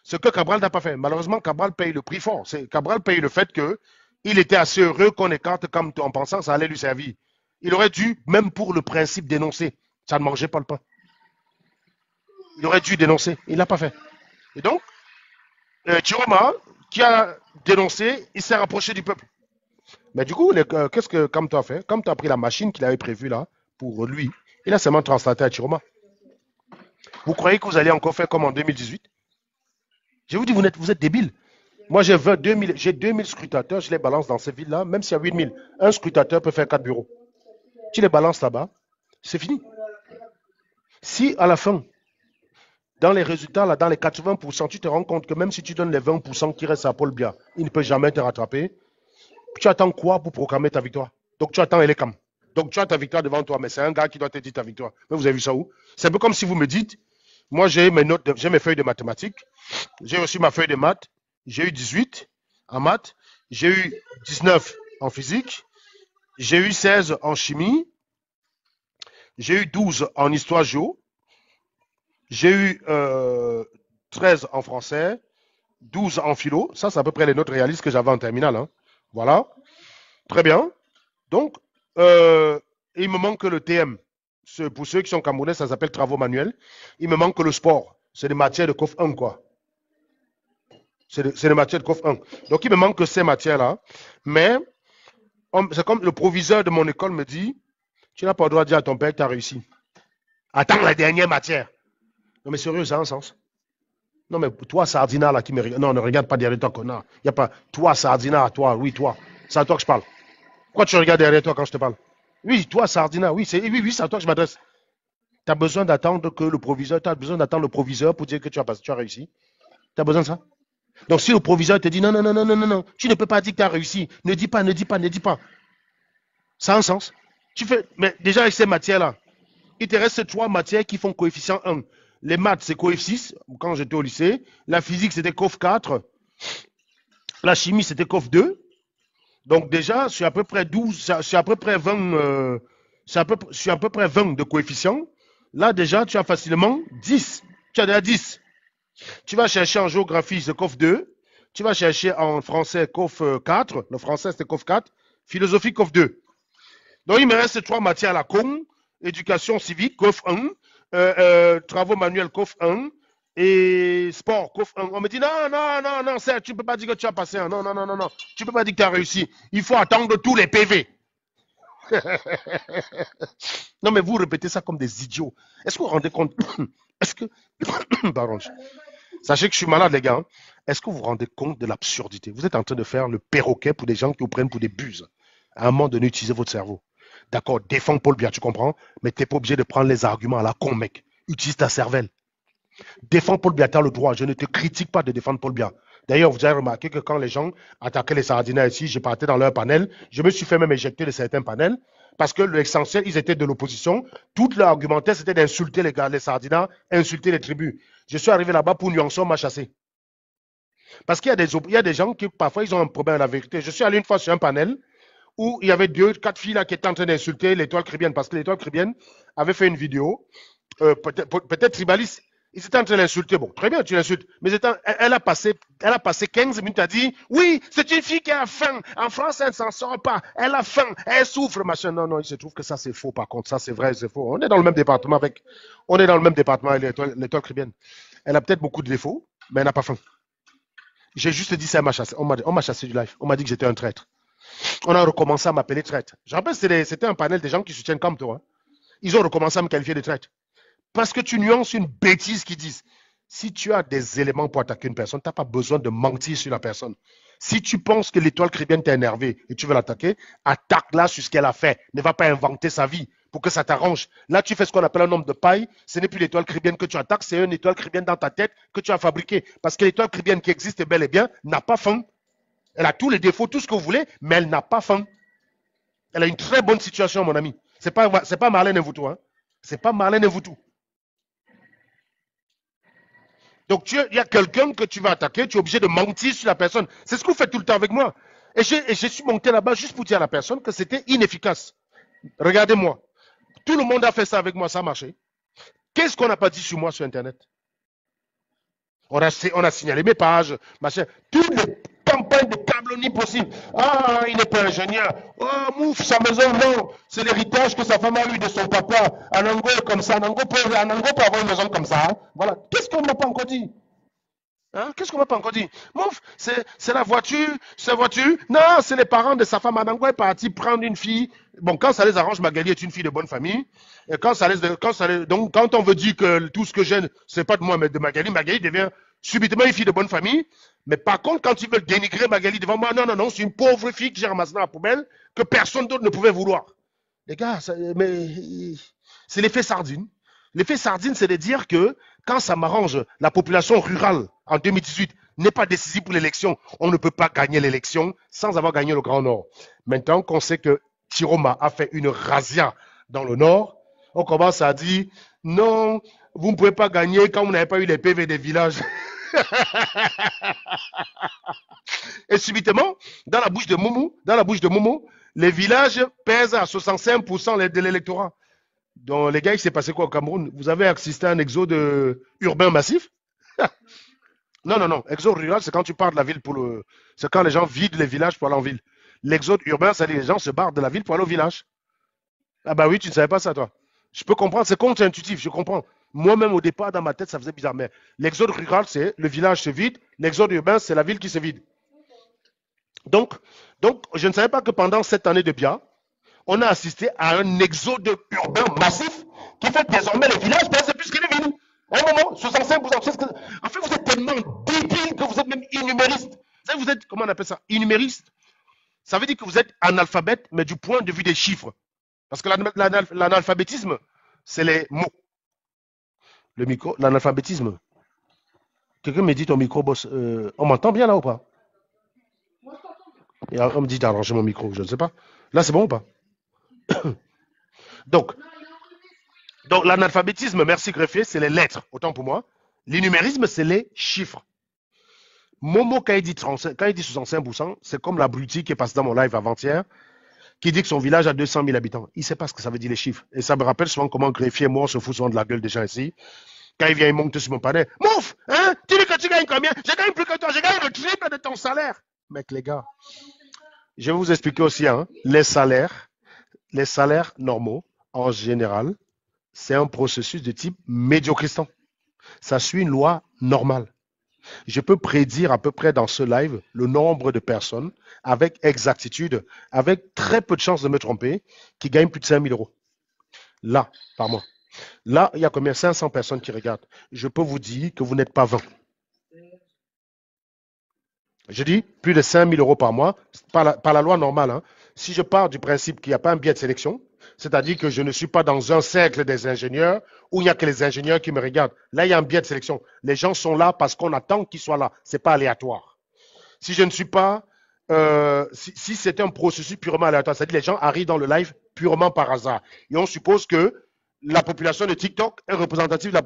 Ce que Cabral n'a pas fait. Malheureusement, Cabral paye le prix fort. Cabral paye le fait qu'il était assez heureux qu'on écarte Kamto en pensant que ça allait lui servir. Il aurait dû, même pour le principe, dénoncer. Ça ne mangeait pas le pain. Il aurait dû dénoncer. Il ne l'a pas fait. Et donc, Chiroma, qui a dénoncé, il s'est rapproché du peuple. Mais du coup, qu'est-ce que Kamto a fait? Kamto a pris la machine qu'il avait prévue là, pour lui. Il a seulement translaté à Chiroma. Vous croyez que vous allez encore faire comme en 2018? Je vous dis, vous êtes débiles. Moi, j'ai 2000 scrutateurs, je les balance dans ces villes-là, même s'il y a 8000. Un scrutateur peut faire 4 bureaux. Tu les balances là-bas, c'est fini. Si à la fin, dans les résultats, là, dans les 80%, tu te rends compte que même si tu donnes les 20% qui restent à Paul Biya, il ne peut jamais te rattraper. Tu attends quoi pour proclamer ta victoire? Donc tu attends Elekam. Donc tu as ta victoire devant toi, mais c'est un gars qui doit te dire ta victoire. Mais vous avez vu ça où? C'est un peu comme si vous me dites, moi j'ai mes notes, j'ai mes feuilles de mathématiques, j'ai reçu ma feuille de maths, j'ai eu 18 en maths, j'ai eu 19 en physique, j'ai eu 16 en chimie, j'ai eu 12 en histoire géo, j'ai eu 13 en français, 12 en philo. Ça, c'est à peu près les notes réalistes que j'avais en terminale. Hein. Voilà. Très bien. Donc, il me manque le TM. Pour ceux qui sont camerounais, ça s'appelle travaux manuels. Il me manque le sport. C'est des matières de COF 1, quoi. C'est des matières de COF 1. Donc, il me manque ces matières-là. Mais, c'est comme le proviseur de mon école me dit, tu n'as pas le droit de dire à ton père que tu as réussi. Attends la dernière matière. Non, mais sérieux, ça a un sens. Non, mais toi, Sardina, là, qui me regarde. Non, ne regarde pas derrière toi, connard. Il n'y a pas. Toi, Sardina, toi, oui, toi. C'est à toi que je parle. Pourquoi tu regardes derrière toi quand je te parle? Oui, toi, Sardina, oui, oui, c'est à toi que je m'adresse. Tu as besoin d'attendre que le proviseur, tu as besoin d'attendre le proviseur pour dire que tu as réussi. Tu as besoin de ça? Donc, si le proviseur te dit non, non, non, non, non, non, non, tu ne peux pas dire que tu as réussi. Ne dis pas, ne dis pas, ne dis pas. Ça a un sens. Tu fais, mais déjà avec ces matières-là, il te reste trois matières qui font coefficient 1. Les maths, c'est coef 6, quand j'étais au lycée. La physique, c'était coef 4. La chimie, c'était coef 2. Donc déjà, sur à peu près 12, sur à peu près 20, sur à peu près 20 de coefficients. Là, déjà, tu as facilement 10. Tu as déjà 10. Tu vas chercher en géographie, c'est coef 2. Tu vas chercher en français, coef 4. Le français, c'était coef 4. Philosophie, coef 2. Donc, il me reste trois matières à la con. Éducation civique, coef 1. Travaux manuels, coef 1. Et sport, coef 1. On me dit, non, non, non, non, Serge, tu ne peux pas dire que tu as passé un. Non, non, non, non, non. Tu ne peux pas dire que tu as réussi. Il faut attendre tous les PV. Non, mais vous répétez ça comme des idiots. Est-ce que vous vous rendez compte? Est-ce que. Pardon. Sachez que je suis malade, les gars. Est-ce que vous vous rendez compte de l'absurdité? Vous êtes en train de faire le perroquet pour des gens qui vous prennent pour des buses. À un moment donné, utilisez votre cerveau. D'accord, défends Paul Biya, tu comprends? Mais tu n'es pas obligé de prendre les arguments à la con, mec. Utilise ta cervelle. Défends Paul Biya, tu as le droit. Je ne te critique pas de défendre Paul Biya. D'ailleurs, vous avez remarqué que quand les gens attaquaient les sardinaires ici, je partais dans leur panel. Je me suis fait même éjecter de certains panels parce que l'essentiel, ils étaient de l'opposition. Tout leur argumentaire, c'était d'insulter les gars, les sardinaires, insulter les tribus. Je suis arrivé là-bas pour nuancer, on m'a chassé. Parce qu'il y a des gens qui, parfois, ils ont un problème à la vérité. Je suis allé une fois sur un panel où il y avait 4 filles là qui étaient en train d'insulter l'étoile caribéenne parce que l'étoile caribéenne avait fait une vidéo, peut-être tribaliste. Ils étaient en train d'insulter. Bon, très bien, tu l'insultes. Mais elle a passé 15 minutes à dire oui, c'est une fille qui a faim. En France, elle ne s'en sort pas. Elle a faim. Elle souffre, machin. Non, non, il se trouve que ça, c'est faux, par contre. Ça, c'est vrai, c'est faux. On est dans le même département avec l'étoile caribéenne. Elle a peut-être beaucoup de défauts, mais elle n'a pas faim. J'ai juste dit ça, elle m'a chassé. On m'a chassé du live. On m'a dit que j'étais un traître. On a recommencé à m'appeler traître. Je rappelle, c'était un panel de gens qui soutiennent comme toi. Hein. Ils ont recommencé à me qualifier de traître. Parce que tu nuances une bêtise qu'ils disent. Si tu as des éléments pour attaquer une personne, tu n'as pas besoin de mentir sur la personne. Si tu penses que l'étoile caribéenne t'a énervé et tu veux l'attaquer, attaque-la sur ce qu'elle a fait. Ne va pas inventer sa vie pour que ça t'arrange. Là, tu fais ce qu'on appelle un homme de paille. Ce n'est plus l'étoile caribéenne que tu attaques, c'est une étoile caribéenne dans ta tête que tu as fabriquée. Parce que l'étoile caribéenne qui existe bel et bien n'a pas faim. Elle a tous les défauts, tout ce que vous voulez, mais elle n'a pas faim. Elle a une très bonne situation, mon ami. C'est pas Marlène Mvuto. Hein. C'est pas Marlène Mvuto. Donc, il y a quelqu'un que tu vas attaquer, tu es obligé de mentir sur la personne. C'est ce que vous faites tout le temps avec moi. Et je suis monté là-bas juste pour dire à la personne que c'était inefficace. Regardez-moi. Tout le monde a fait ça avec moi, ça a marché. Qu'est-ce qu'on n'a pas dit sur moi sur Internet? On a signalé mes pages, machin. Toutes les campagnes de calomnie possibles. Ah, il n'est pas ingénieur. Oh, mouf, sa maison, non. C'est l'héritage que sa femme a eu de son papa. Anango est comme ça. Anango peut avoir une maison comme ça. Hein. Voilà. Qu'est-ce qu'on n'a pas encore dit? Hein? Qu'est-ce qu'on n'a pas encore dit? Mouf, c'est la voiture, Non, c'est les parents de sa femme. Anango est parti prendre une fille. Bon, quand ça les arrange, Magali est une fille de bonne famille. Et donc, quand on veut dire que tout ce que j'ai, c'est pas de moi, mais de Magali, Magali devient subitement une fille de bonne famille. Mais par contre, quand ils veulent dénigrer Magali devant moi, non, non, non, c'est une pauvre fille que j'ai ramassée dans la poubelle que personne d'autre ne pouvait vouloir. Les gars, c'est l'effet sardine. L'effet sardine, c'est de dire que quand ça m'arrange, la population rurale en 2018 n'est pas décisive pour l'élection. On ne peut pas gagner l'élection sans avoir gagné le Grand Nord. Maintenant qu'on sait que Tiroma a fait une razzia dans le Nord, on commence à dire non, vous ne pouvez pas gagner quand vous n'avez pas eu les PV des villages. Et subitement, dans la bouche de Momo, les villages pèsent à 65% de l'électorat. Donc, les gars, il s'est passé quoi au Cameroun? Vous avez assisté à un exode urbain massif? Non, non, non. Exode rural, c'est quand tu pars de la ville c'est quand les gens vident les villages pour aller en ville. L'exode urbain, c'est les gens se barrent de la ville pour aller au village. Ah bah oui, tu ne savais pas ça, toi. Je peux comprendre, c'est contre-intuitif, je comprends. Moi-même, au départ, dans ma tête, ça faisait bizarre. Mais l'exode rural, c'est le village se vide. L'exode urbain, c'est la ville qui se vide. Donc, je ne savais pas que pendant cette année de Biya, on a assisté à un exode urbain massif qui fait que désormais les villages pèsent plus que les villes. À un moment, 65%. En fait, vous êtes tellement débile que vous êtes même inhumériste. Vous êtes, comment on appelle ça? Inhumériste. Ça veut dire que vous êtes analphabète, mais du point de vue des chiffres. Parce que l'analphabétisme, c'est les mots. Le micro, l'analphabétisme. Quelqu'un me dit ton micro, boss. On m'entend bien là ou pas? On me dit d'arranger mon micro, je ne sais pas. Là, c'est bon ou pas? Donc, donc l'analphabétisme, merci greffier, c'est les lettres, autant pour moi. L'innumérisme, c'est les chiffres. Momo, quand il dit 65%, c'est comme l'abruti qui est passé dans mon live avant-hier, qui dit que son village a 200 000 habitants. Il ne sait pas ce que ça veut dire les chiffres. Et ça me rappelle souvent comment greffier, moi, on se fout souvent de la gueule des gens ici. Quand il vient, il monte sur mon panel. Mouf, hein, tu dis que tu gagnes combien? Je gagne plus que toi, je gagne le triple de ton salaire. Mec, les gars, je vais vous expliquer aussi, hein, les salaires normaux, en général, c'est un processus de type médiocristan. Ça suit une loi normale. Je peux prédire à peu près dans ce live le nombre de personnes avec exactitude, avec très peu de chances de me tromper, qui gagnent plus de 5 000 euros. Là, par mois. Là, il y a combien? 500 personnes qui regardent. Je peux vous dire que vous n'êtes pas 20. Je dis plus de 5 000 euros par mois, par la loi normale. Hein. Si je pars du principe qu'il n'y a pas un biais de sélection, c'est-à-dire que je ne suis pas dans un cercle des ingénieurs où il n'y a que les ingénieurs qui me regardent. Là, il y a un biais de sélection. Les gens sont là parce qu'on attend qu'ils soient là. Ce n'est pas aléatoire. Si je ne suis pas, si c'est un processus purement aléatoire, c'est-à-dire que les gens arrivent dans le live purement par hasard. Et on suppose que la population de TikTok est représentative de la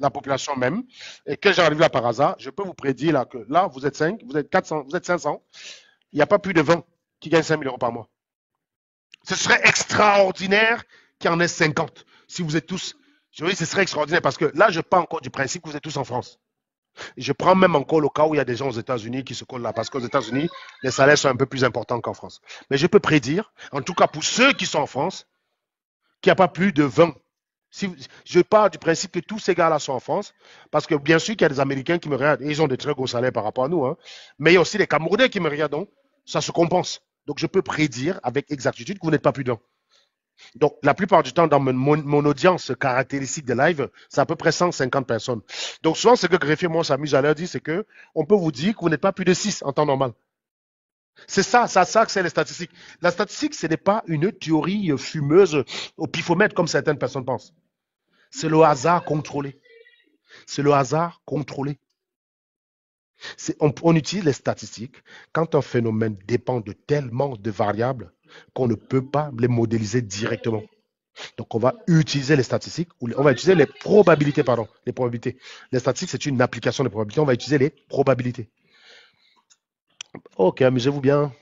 population même. Et que j'arrive là par hasard, je peux vous prédire là que là, vous êtes 5, vous êtes 400, vous êtes 500. Il n'y a pas plus de 20 qui gagnent 5 000 euros par mois. Ce serait extraordinaire qu'il y en ait 50. Si vous êtes tous, je veux dire, ce serait extraordinaire parce que là, je pars encore du principe que vous êtes tous en France. Je prends même encore le cas où il y a des gens aux États-Unis qui se collent là, parce qu'aux États-Unis, les salaires sont un peu plus importants qu'en France. Mais je peux prédire, en tout cas pour ceux qui sont en France, qu'il n'y a pas plus de 20. Si je pars du principe que tous ces gars-là sont en France, parce que bien sûr qu'il y a des Américains qui me regardent, et ils ont de très gros salaires par rapport à nous, hein, mais il y a aussi des Camerounais qui me regardent, donc ça se compense. Donc je peux prédire avec exactitude que vous n'êtes pas plus d'un. Donc, la plupart du temps, dans mon audience caractéristique de live, c'est à peu près 150 personnes. Donc, souvent, ce que Greffier, moi, s'amuse à leur dire, c'est que on peut vous dire que vous n'êtes pas plus de 6 en temps normal. C'est ça que c'est les statistiques. La statistique, ce n'est pas une théorie fumeuse au pifomètre, comme certaines personnes pensent. C'est le hasard contrôlé. C'est le hasard contrôlé. On utilise les statistiques quand un phénomène dépend de tellement de variables qu'on ne peut pas les modéliser directement. Donc, on va utiliser les statistiques, on va utiliser les probabilités, pardon, les probabilités. Les statistiques, c'est une application des probabilités, on va utiliser les probabilités. Ok, amusez-vous bien.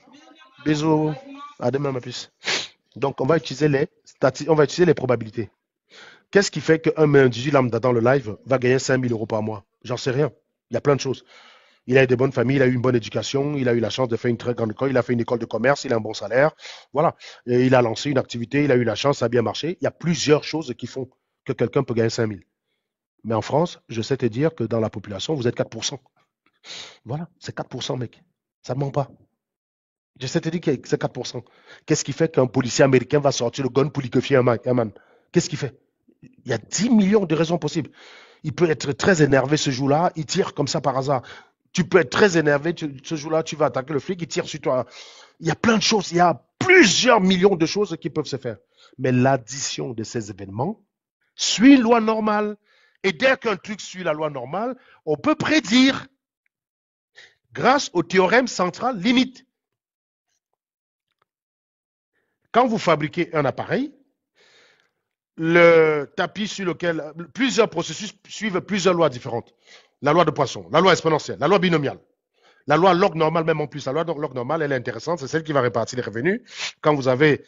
Bisous. À demain, ma puce. Donc, on va utiliser les statistiques, on va utiliser les probabilités. Qu'est-ce qui fait qu'un individu lambda dans le live va gagner 5 000 euros par mois? J'en sais rien. Il y a plein de choses. Il a eu de bonnes familles, il a eu une bonne éducation, il a eu la chance de faire une très grande école, il a fait une école de commerce, il a un bon salaire. Voilà. Et il a lancé une activité, il a eu la chance, ça a bien marché. Il y a plusieurs choses qui font que quelqu'un peut gagner 5 000. Mais en France, je sais te dire que dans la population, vous êtes 4%. Voilà, c'est 4%, mec. Ça ne ment pas. Je sais te dire que c'est 4%. Qu'est-ce qui fait qu'un policier américain va sortir le gun pour liquéfier un man? Qu'est-ce qu'il fait? Il y a 10 millions de raisons possibles. Il peut être très énervé ce jour-là, il tire comme ça par hasard. Tu peux être très énervé, ce jour-là, tu vas attaquer le flic, il tire sur toi. Il y a plein de choses, il y a plusieurs millions de choses qui peuvent se faire. Mais l'addition de ces événements suit une loi normale. Et dès qu'un truc suit la loi normale, on peut prédire grâce au théorème central limite. Quand vous fabriquez un appareil, le tapis sur lequel plusieurs processus suivent plusieurs lois différentes. La loi de Poisson, la loi exponentielle, la loi binomiale. La loi log normale, même en plus, la loi log normale, elle est intéressante, c'est celle qui va répartir les revenus. Quand vous avez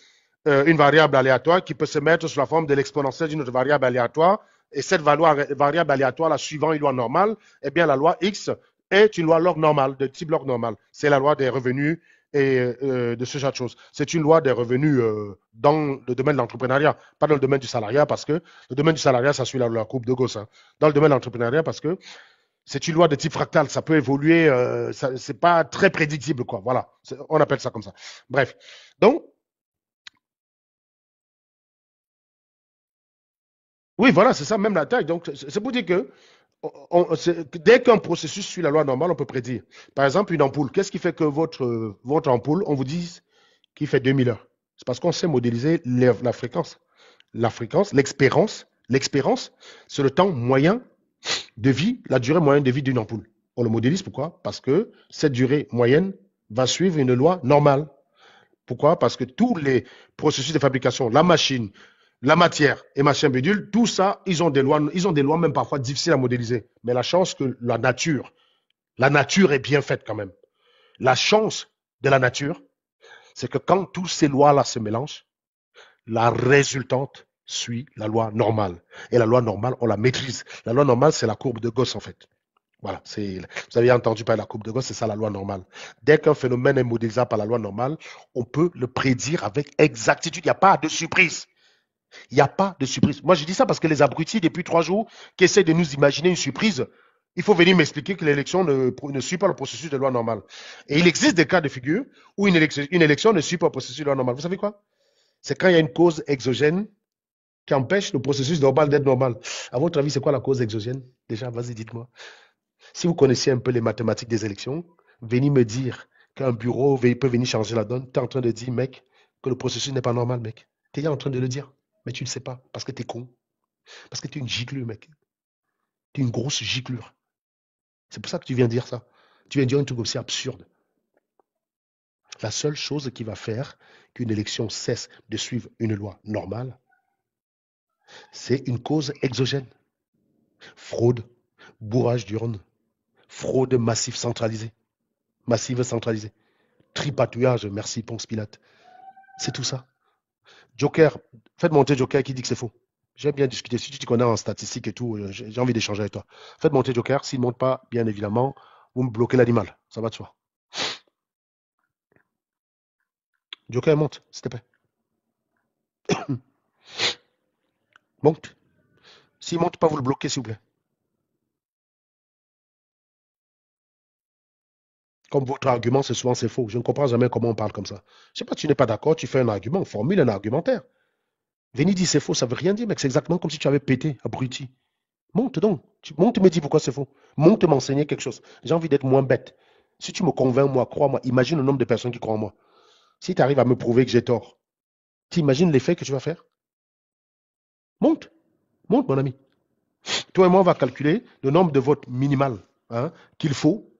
une variable aléatoire qui peut se mettre sous la forme de l'exponentielle d'une autre variable aléatoire, et cette variable aléatoire, la suivant une loi normale, eh bien la loi X est une loi log normale, de type log normal. C'est la loi des revenus et de ce genre de choses. C'est une loi des revenus dans le domaine de l'entrepreneuriat, pas dans le domaine du salariat, parce que le domaine du salariat, ça suit la courbe de Gauss. Hein. Dans le domaine de l'entrepreneuriat, parce que c'est une loi de type fractal, ça peut évoluer, c'est pas très prédictible, quoi. Voilà, on appelle ça comme ça. Bref, donc, oui, voilà, c'est ça, même la taille. Donc, c'est pour dire que dès qu'un processus suit la loi normale, on peut prédire. Par exemple, une ampoule. Qu'est-ce qui fait que votre ampoule, on vous dit qu'il fait 2000 heures? C'est parce qu'on sait modéliser la fréquence. La fréquence, l'expérience, c'est le temps moyen de vie, la durée moyenne de vie d'une ampoule. On le modélise, pourquoi? Parce que cette durée moyenne va suivre une loi normale. Pourquoi? Parce que tous les processus de fabrication, la machine, la matière et machin bidule, tout ça, ils ont des lois même parfois difficiles à modéliser. Mais la chance que la nature est bien faite quand même. La chance de la nature, c'est que quand toutes ces lois-là se mélangent, la résultante suit la loi normale. Et la loi normale, on la maîtrise. La loi normale, c'est la courbe de Gauss, en fait. Voilà, vous avez entendu parler de la courbe de Gauss, c'est ça la loi normale. Dès qu'un phénomène est modélisable par la loi normale, on peut le prédire avec exactitude. Il n'y a pas de surprise. Il n'y a pas de surprise. Moi, je dis ça parce que les abrutis, depuis 3 jours, qui essaient de nous imaginer une surprise, il faut venir m'expliquer que l'élection ne suit pas le processus de loi normale. Et il existe des cas de figure où une élection ne suit pas le processus de loi normale. Vous savez quoi? C'est quand il y a une cause exogène qui empêche le processus normal d'être normal. À votre avis, c'est quoi la cause exogène? Déjà, vas-y, dites-moi. Si vous connaissiez un peu les mathématiques des élections, venez me dire qu'un bureau peut venir changer la donne. Tu es en train de dire, mec, que le processus n'est pas normal, mec. Tu es en train de le dire, mais tu ne le sais pas parce que tu es con. Parce que tu es une giclure, mec. Tu es une grosse giclure. C'est pour ça que tu viens dire ça. Tu viens dire un truc aussi absurde. La seule chose qui va faire qu'une élection cesse de suivre une loi normale, c'est une cause exogène. Fraude, bourrage d'urne, fraude massive centralisée, tripatouillage, merci Ponce Pilate. C'est tout ça. Joker, faites monter Joker qui dit que c'est faux. J'aime bien discuter. Si tu te connais en statistique et tout, j'ai envie d'échanger avec toi. Faites monter Joker. S'il ne monte pas, bien évidemment, vous me bloquez l'animal. Ça va de soi. Joker, monte, s'il te plaît. Monte. S'il ne monte pas, vous le bloquez, s'il vous plaît. Comme votre argument, c'est souvent c'est faux. Je ne comprends jamais comment on parle comme ça. Je ne sais pas, tu n'es pas d'accord, tu fais un argument, formule un argumentaire. Venez dire c'est faux, ça ne veut rien dire, mec. C'est exactement comme si tu avais pété, abruti. Monte donc. Monte me dis pourquoi c'est faux. Monte m'enseigner quelque chose. J'ai envie d'être moins bête. Si tu me convaincs, moi, crois-moi, imagine le nombre de personnes qui croient en moi. Si tu arrives à me prouver que j'ai tort, tu imagines l'effet que tu vas faire? Monte. Monte, mon ami. Toi et moi, on va calculer le nombre de votes minimal qu'il faut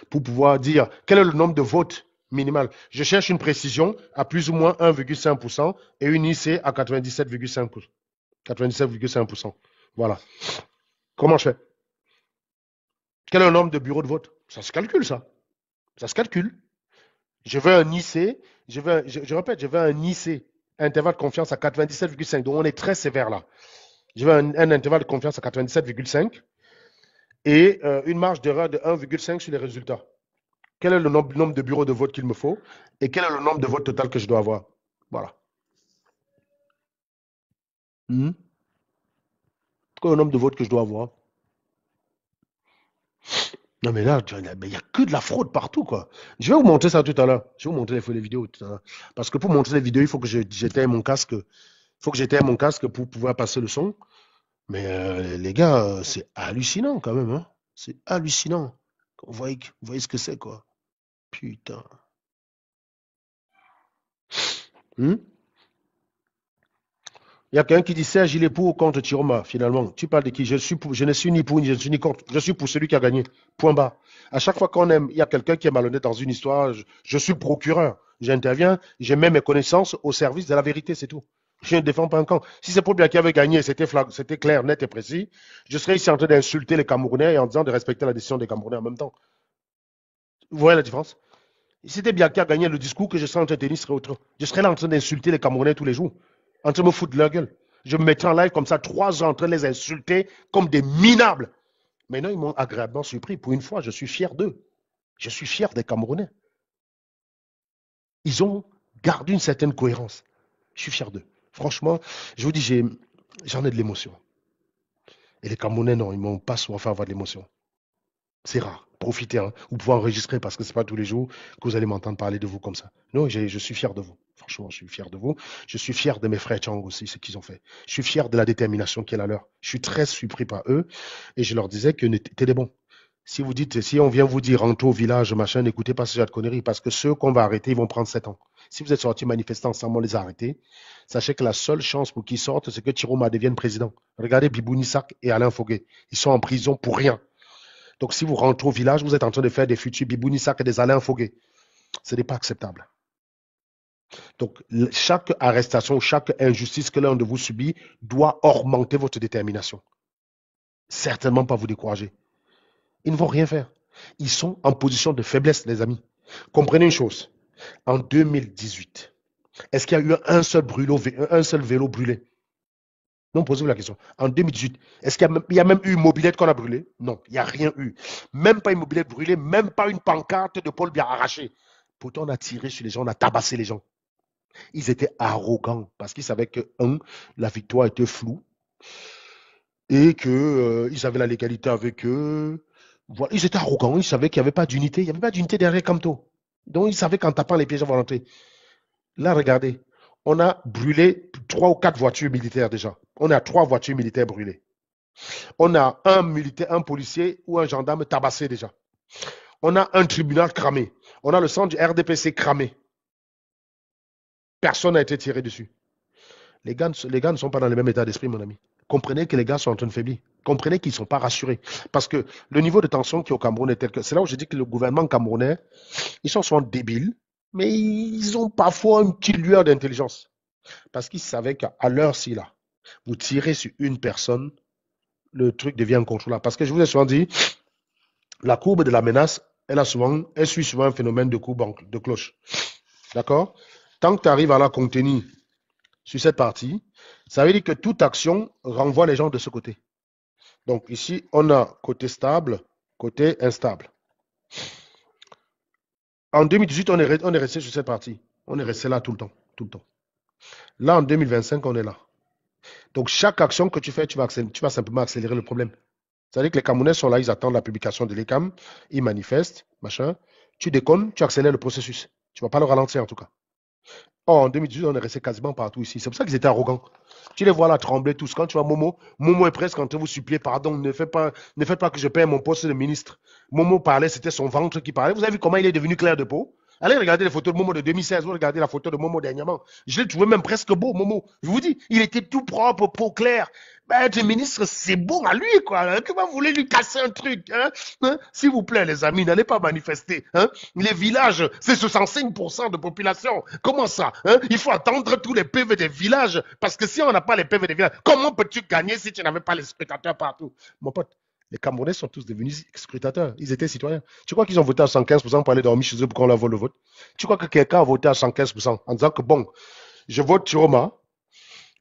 pour pouvoir dire quel est le nombre de votes minimal. Je cherche une précision à plus ou moins 1,5% et une IC à 97,5%. 97,5%. Voilà. Comment je fais? Quel est le nombre de bureaux de vote? Ça se calcule, ça. Ça se calcule. Je veux un IC, je répète, je veux un IC, intervalle de confiance à 97,5. Donc on est très sévère là. Je veux un intervalle de confiance à 97,5 et une marge d'erreur de 1,5 sur les résultats. Quel est le nombre de bureaux de vote qu'il me faut et quel est le nombre de votes total que je dois avoir? Voilà. Quel est le nombre de votes que je dois avoir? Non, mais là, il n'y a que de la fraude partout, quoi. Je vais vous montrer ça tout à l'heure. Je vais vous montrer les vidéos tout à l'heure. Parce que pour montrer les vidéos, il faut que j'éteigne mon casque. Il faut que j'éteigne mon casque pour pouvoir passer le son. Mais les gars, c'est hallucinant quand même. Hein. C'est hallucinant. Vous voyez ce que c'est, quoi. Putain. Il y a quelqu'un qui dit Serge, il est pour ou contre Chiroma, finalement. Tu parles de qui? Je ne suis ni pour, ni je ne suis ni contre. Je suis pour celui qui a gagné. Point bas. À chaque fois qu'on aime, il y a quelqu'un qui est malhonnête dans une histoire, je suis procureur. J'interviens, je mets mes connaissances au service de la vérité, c'est tout. Je ne défends pas un camp. Si c'est Paul Biya qui avait gagné, c'était clair, net et précis, je serais ici en train d'insulter les Camerounais et en disant de respecter la décision des Camerounais en même temps. Vous voyez la différence? Si c'était Biya qui a gagné, le discours que je serais en train de tenir serait autre. Je serais là en train d'insulter les Camerounais tous les jours, en train de me foutre de leur gueule. Je me mettrais en live comme ça, 3 ans en train de les insulter comme des minables. Maintenant, ils m'ont agréablement surpris. Pour une fois, je suis fier d'eux. Je suis fier des Camerounais. Ils ont gardé une certaine cohérence. Je suis fier d'eux. Franchement, je vous dis, j'en ai de l'émotion. Et les Camerounais, non, ils ne m'ont pas souvent fait avoir de l'émotion. C'est rare. Profitez, hein. Vous pouvez enregistrer parce que ce n'est pas tous les jours que vous allez m'entendre parler de vous comme ça. Non, je suis fier de vous. Franchement, je suis fier de vous. Je suis fier de mes frères Tchang aussi, ce qu'ils ont fait. Je suis fier de la détermination qui est la leur. Je suis très surpris par eux et je leur disais que t'es des bons. Si vous dites, si on vient vous dire rentrez au village, machin, n'écoutez pas ce genre de conneries, parce que ceux qu'on va arrêter, ils vont prendre 7 ans. Si vous êtes sortis manifestant ensemble, on les a arrêtés. Sachez que la seule chance pour qu'ils sortent, c'est que Chiroma devienne président. Regardez Bibouni Sak et Alain Foguet. Ils sont en prison pour rien. Donc si vous rentrez au village, vous êtes en train de faire des futurs Bibouni Sak et des Alain Foguet. Ce n'est pas acceptable. Donc chaque arrestation, chaque injustice que l'un de vous subit doit augmenter votre détermination. Certainement pas vous décourager. Ils ne vont rien faire. Ils sont en position de faiblesse, les amis. Comprenez une chose. En 2018, est-ce qu'il y a eu un seul vélo brûlé? Non, posez-vous la question. En 2018, est-ce qu'il y a même eu une mobilette qu'on a brûlée? Non, il n'y a rien eu. Même pas une mobilette brûlée, même pas une pancarte de Paul Biya arrachée. Pourtant, on a tiré sur les gens, on a tabassé les gens. Ils étaient arrogants parce qu'ils savaient que, la victoire était floue et qu'ils avaient la légalité avec eux. Voilà, ils étaient arrogants, ils savaient qu'il n'y avait pas d'unité. Il n'y avait pas d'unité derrière Kamto. Donc, ils savaient qu'en tapant les pièges, on va rentrer. Là, regardez, on a brûlé 3 ou 4 voitures militaires déjà. On a 3 voitures militaires brûlées. On a un policier ou un gendarme tabassé déjà. On a un tribunal cramé. On a le centre du RDPC cramé. Personne n'a été tiré dessus. Les gars ne sont pas dans le même état d'esprit, mon ami. Comprenez que les gars sont en train de faiblir. Comprenez qu'ils ne sont pas rassurés. Parce que le niveau de tension qui est au Cameroun est tel que... C'est là où je dis que le gouvernement camerounais, ils sont souvent débiles, mais ils ont parfois une petite lueur d'intelligence. Parce qu'ils savaient qu'à l'heure-ci, là, vous tirez sur une personne, le truc devient incontrôlable. Parce que je vous ai souvent dit, la courbe de la menace, elle suit souvent un phénomène de courbe de cloche. D'accord? Tant que tu arrives à la contenir sur cette partie, ça veut dire que toute action renvoie les gens de ce côté. Donc ici, on a côté stable, côté instable. En 2018, on est resté sur cette partie. On est resté là tout le temps. Tout le temps. Là, en 2025, on est là. Donc chaque action que tu fais, tu vas simplement accélérer le problème. C'est-à-dire que les Camerounais sont là, ils attendent la publication de l'ECAM, ils manifestent, machin. Tu déconnes, tu accélères le processus. Tu ne vas pas le ralentir en tout cas. Or, en 2018, on est resté quasiment partout ici. C'est pour ça qu'ils étaient arrogants. Tu les vois là trembler tous. Quand tu vois Momo est presque en train de vous supplier pardon, ne faites pas que je paye mon poste de ministre. Momo parlait, c'était son ventre qui parlait. Vous avez vu comment il est devenu clair de peau? Allez regarder les photos de Momo de 2016, vous regardez la photo de Momo dernièrement. Je l'ai trouvé même presque beau, Momo. Je vous dis, il était tout propre, peau claire. Ben, être ministre, c'est bon à lui, quoi. Que vous voulez lui casser un truc, hein? S'il vous plaît, les amis, n'allez pas manifester, hein? Les villages, c'est 65% de population. Comment ça, hein? Il faut attendre tous les PV des villages. Parce que si on n'a pas les PV des villages, comment peux-tu gagner si tu n'avais pas les scrutateurs partout? Mon pote. Les Camerounais sont tous devenus scrutateurs. Ils étaient citoyens. Tu crois qu'ils ont voté à 115% pour aller dormir chez eux pour qu'on leur vole le vote? Tu crois que quelqu'un a voté à 115% en disant que bon, je vote Chiroma,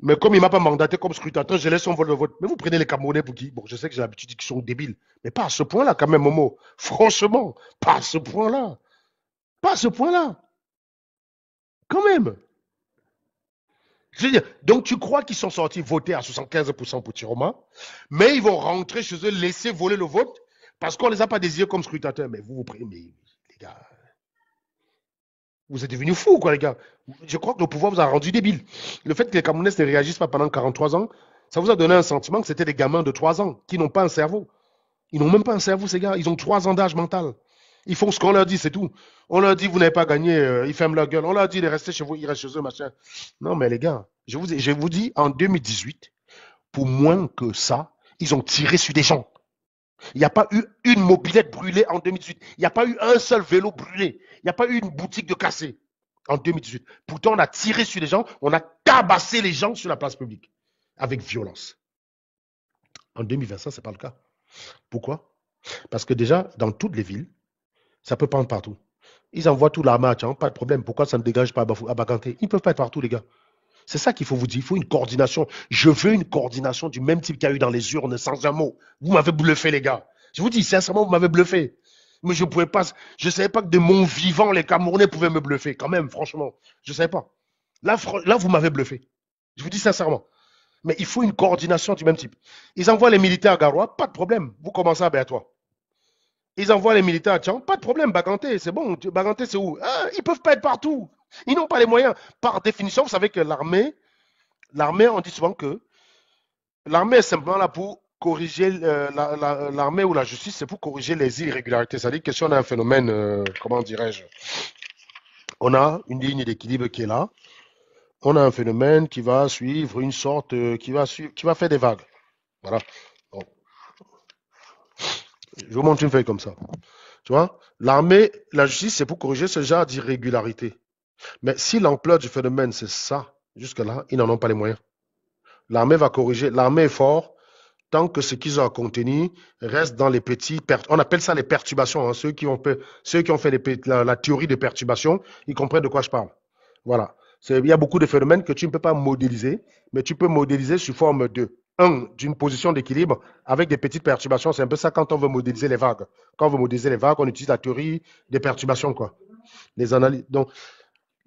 mais comme il ne m'a pas mandaté comme scrutateur, je laisse son vol de vote. Mais vous prenez les Camerounais pour qui? Bon, je sais que j'ai l'habitude qu'ils sont débiles, mais pas à ce point-là quand même, Momo. Franchement, pas à ce point-là. Pas à ce point-là. Quand même. Je veux dire, donc tu crois qu'ils sont sortis voter à 75% pour Chiroma, mais ils vont rentrer chez eux, laisser voler le vote parce qu'on ne les a pas désirés comme scrutateurs. Mais vous prenez, mais les gars, vous êtes devenus fous, quoi, les gars. Je crois que le pouvoir vous a rendu débile. Le fait que les Camerounais ne réagissent pas pendant 43 ans, ça vous a donné un sentiment que c'était des gamins de 3 ans qui n'ont pas un cerveau. Ils n'ont même pas un cerveau, ces gars. Ils ont 3 ans d'âge mental. Ils font ce qu'on leur dit, c'est tout. On leur dit, vous n'avez pas gagné, ils ferment leur gueule. On leur dit de rester chez vous, ils restent chez eux, machin. Non, mais les gars, je vous dis, en 2018, pour moins que ça, ils ont tiré sur des gens. Il n'y a pas eu une mobilette brûlée en 2018. Il n'y a pas eu un seul vélo brûlé. Il n'y a pas eu une boutique de cassée en 2018. Pourtant, on a tiré sur les gens, on a tabassé les gens sur la place publique avec violence. En 2025, ce n'est pas le cas. Pourquoi? Parce que déjà, dans toutes les villes, ça peut prendre partout. Ils envoient tout l'armée à Tchang, pas de problème. Pourquoi ça ne dégage pas à Baganté? Ils ne peuvent pas être partout, les gars. C'est ça qu'il faut vous dire. Il faut une coordination. Je veux une coordination du même type qu'il y a eu dans les urnes, sans un mot. Vous m'avez bluffé, les gars. Je vous dis, sincèrement, vous m'avez bluffé. Mais je ne savais pas que de mon vivant, les Camerounais pouvaient me bluffer. Quand même, franchement. Je ne savais pas. Là, vous m'avez bluffé. Je vous dis sincèrement. Mais il faut une coordination du même type. Ils envoient les militaires à Garoua, pas de problème. Vous commencez à Béatois. Ils envoient les militaires à Tchang, pas de problème. Baganté, c'est bon. Baganté, c'est où? Ils ne peuvent pas être partout. Ils n'ont pas les moyens. Par définition, vous savez que l'armée, on dit souvent que l'armée est simplement là pour corriger l'armée ou la justice, c'est pour corriger les irrégularités. C'est-à-dire que si on a un phénomène, comment dirais-je, on a une ligne d'équilibre qui est là, on a un phénomène qui va suivre une sorte, qui va faire des vagues. Voilà. Bon. Je vous montre une feuille comme ça. Tu vois, l'armée, la justice, c'est pour corriger ce genre d'irrégularité. Mais si l'ampleur du phénomène, c'est ça, jusque-là, ils n'en ont pas les moyens. L'armée va corriger. L'armée est fort tant que ce qu'ils ont à contenir reste dans les petits... On appelle ça les perturbations. Hein. Ceux qui ont fait la théorie des perturbations, ils comprennent de quoi je parle. Voilà. Il y a beaucoup de phénomènes que tu ne peux pas modéliser, mais tu peux modéliser sous forme d'une position d'équilibre avec des petites perturbations. C'est un peu ça quand on veut modéliser les vagues. Quand on veut modéliser les vagues, on utilise la théorie des perturbations, quoi. Les analyses. Donc,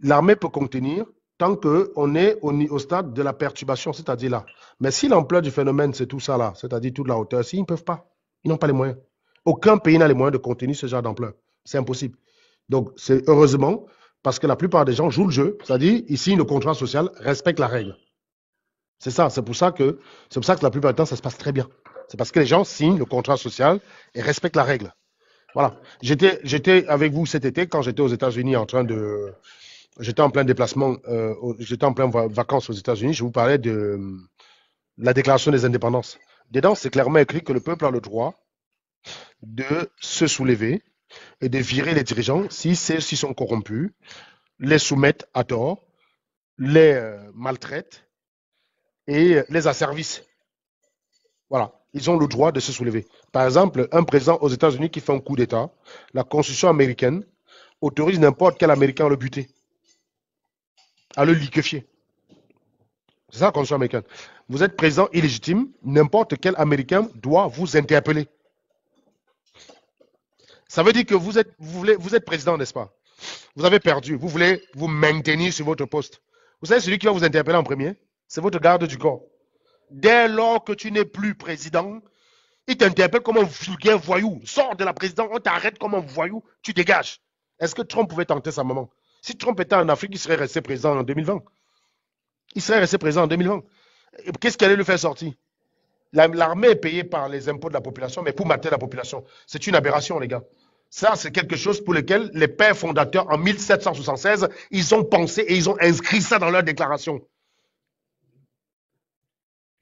l'armée peut contenir tant qu'on est au stade de la perturbation, c'est-à-dire là. Mais si l'ampleur du phénomène, c'est tout ça là, c'est-à-dire toute la hauteur, si, ils ne peuvent pas. Ils n'ont pas les moyens. Aucun pays n'a les moyens de contenir ce genre d'ampleur. C'est impossible. Donc, c'est heureusement, parce que la plupart des gens jouent le jeu, c'est-à-dire, ils signent le contrat social, respectent la règle. C'est ça, c'est pour ça que la plupart du temps, ça se passe très bien. C'est parce que les gens signent le contrat social et respectent la règle. Voilà. J'étais avec vous cet été quand j'étais aux États-Unis j'étais en plein déplacement, j'étais en plein vacances aux États-Unis. Je vous parlais de la déclaration des indépendances. Dedans, c'est clairement écrit que le peuple a le droit de se soulever et de virer les dirigeants si ceux-ci sont corrompus, les soumettent à tort, les maltraitent et les asservissent. Voilà. Ils ont le droit de se soulever. Par exemple, un président aux États-Unis qui fait un coup d'État, la Constitution américaine autorise n'importe quel Américain à le buter, à le liquéfier. C'est ça la Constitution américaine. Vous êtes président illégitime, n'importe quel Américain doit vous interpeller. Ça veut dire que vous êtes président, n'est-ce pas? Vous avez perdu. Vous voulez vous maintenir sur votre poste. Vous savez, celui qui va vous interpeller en premier, c'est votre garde du corps. Dès lors que tu n'es plus président, il t'interpelle comme un vulgaire voyou. Sors de la présidence, on t'arrête comme un voyou, tu dégages. Est-ce que Trump pouvait tenter ça, maman? Si Trump était en Afrique, il serait resté président en 2020. Il serait resté président en 2020. Qu'est-ce qui allait le faire sortir? L'armée est payée par les impôts de la population, mais pour mater la population. C'est une aberration, les gars. Ça, c'est quelque chose pour lequel les pères fondateurs, en 1776, ils ont pensé et ils ont inscrit ça dans leur déclaration.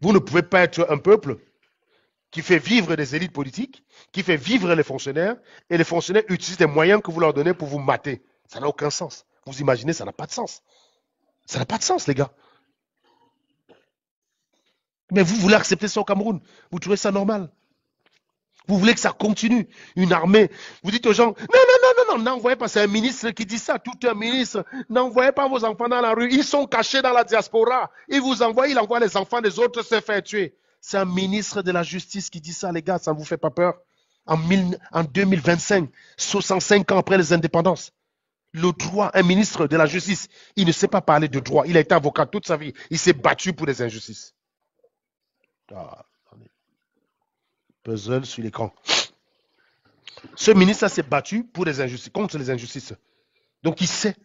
Vous ne pouvez pas être un peuple qui fait vivre des élites politiques, qui fait vivre les fonctionnaires, et les fonctionnaires utilisent des moyens que vous leur donnez pour vous mater. Ça n'a aucun sens. Vous imaginez, ça n'a pas de sens. Ça n'a pas de sens, les gars. Mais vous voulez accepter ça au Cameroun? Vous trouvez ça normal? Vous voulez que ça continue? Une armée? Vous dites aux gens, non, n'envoyez pas, c'est un ministre qui dit ça, tout un ministre, n'envoyez pas vos enfants dans la rue, ils sont cachés dans la diaspora, il envoie les enfants des autres se faire tuer. C'est un ministre de la justice qui dit ça, les gars, ça ne vous fait pas peur? En 2025, 65 ans après les indépendances, le droit, un ministre de la justice, il ne sait pas parler de droit, il a été avocat toute sa vie, il s'est battu pour les injustices. Ah, puzzle sur l'écran. Ce ministre s'est battu pour les injustices, contre les injustices. Donc il sait,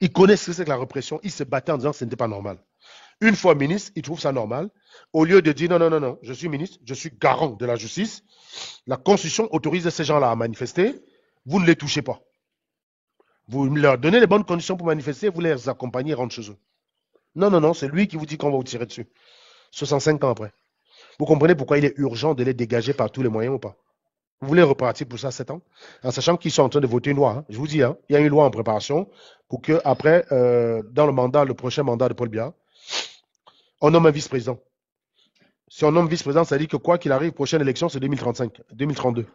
il connaît ce que c'est que la répression, il se battait en disant que ce n'était pas normal. Une fois ministre, il trouve ça normal. Au lieu de dire non, je suis ministre, je suis garant de la justice, la Constitution autorise ces gens-là à manifester, vous ne les touchez pas. Vous leur donnez les bonnes conditions pour manifester, vous les accompagnez et rentrent chez eux. Non, c'est lui qui vous dit qu'on va vous tirer dessus. 65 ans après. Vous comprenez pourquoi il est urgent de les dégager par tous les moyens ou pas? Vous voulez repartir pour ça 7 ans? En sachant qu'ils sont en train de voter une loi. Hein. Je vous dis, hein, il y a une loi en préparation pour que après, dans le prochain mandat de Paul Biya, on nomme un vice-président. Si on nomme vice-président, ça dit que quoi qu'il arrive, prochaine élection, c'est 2035, 2032.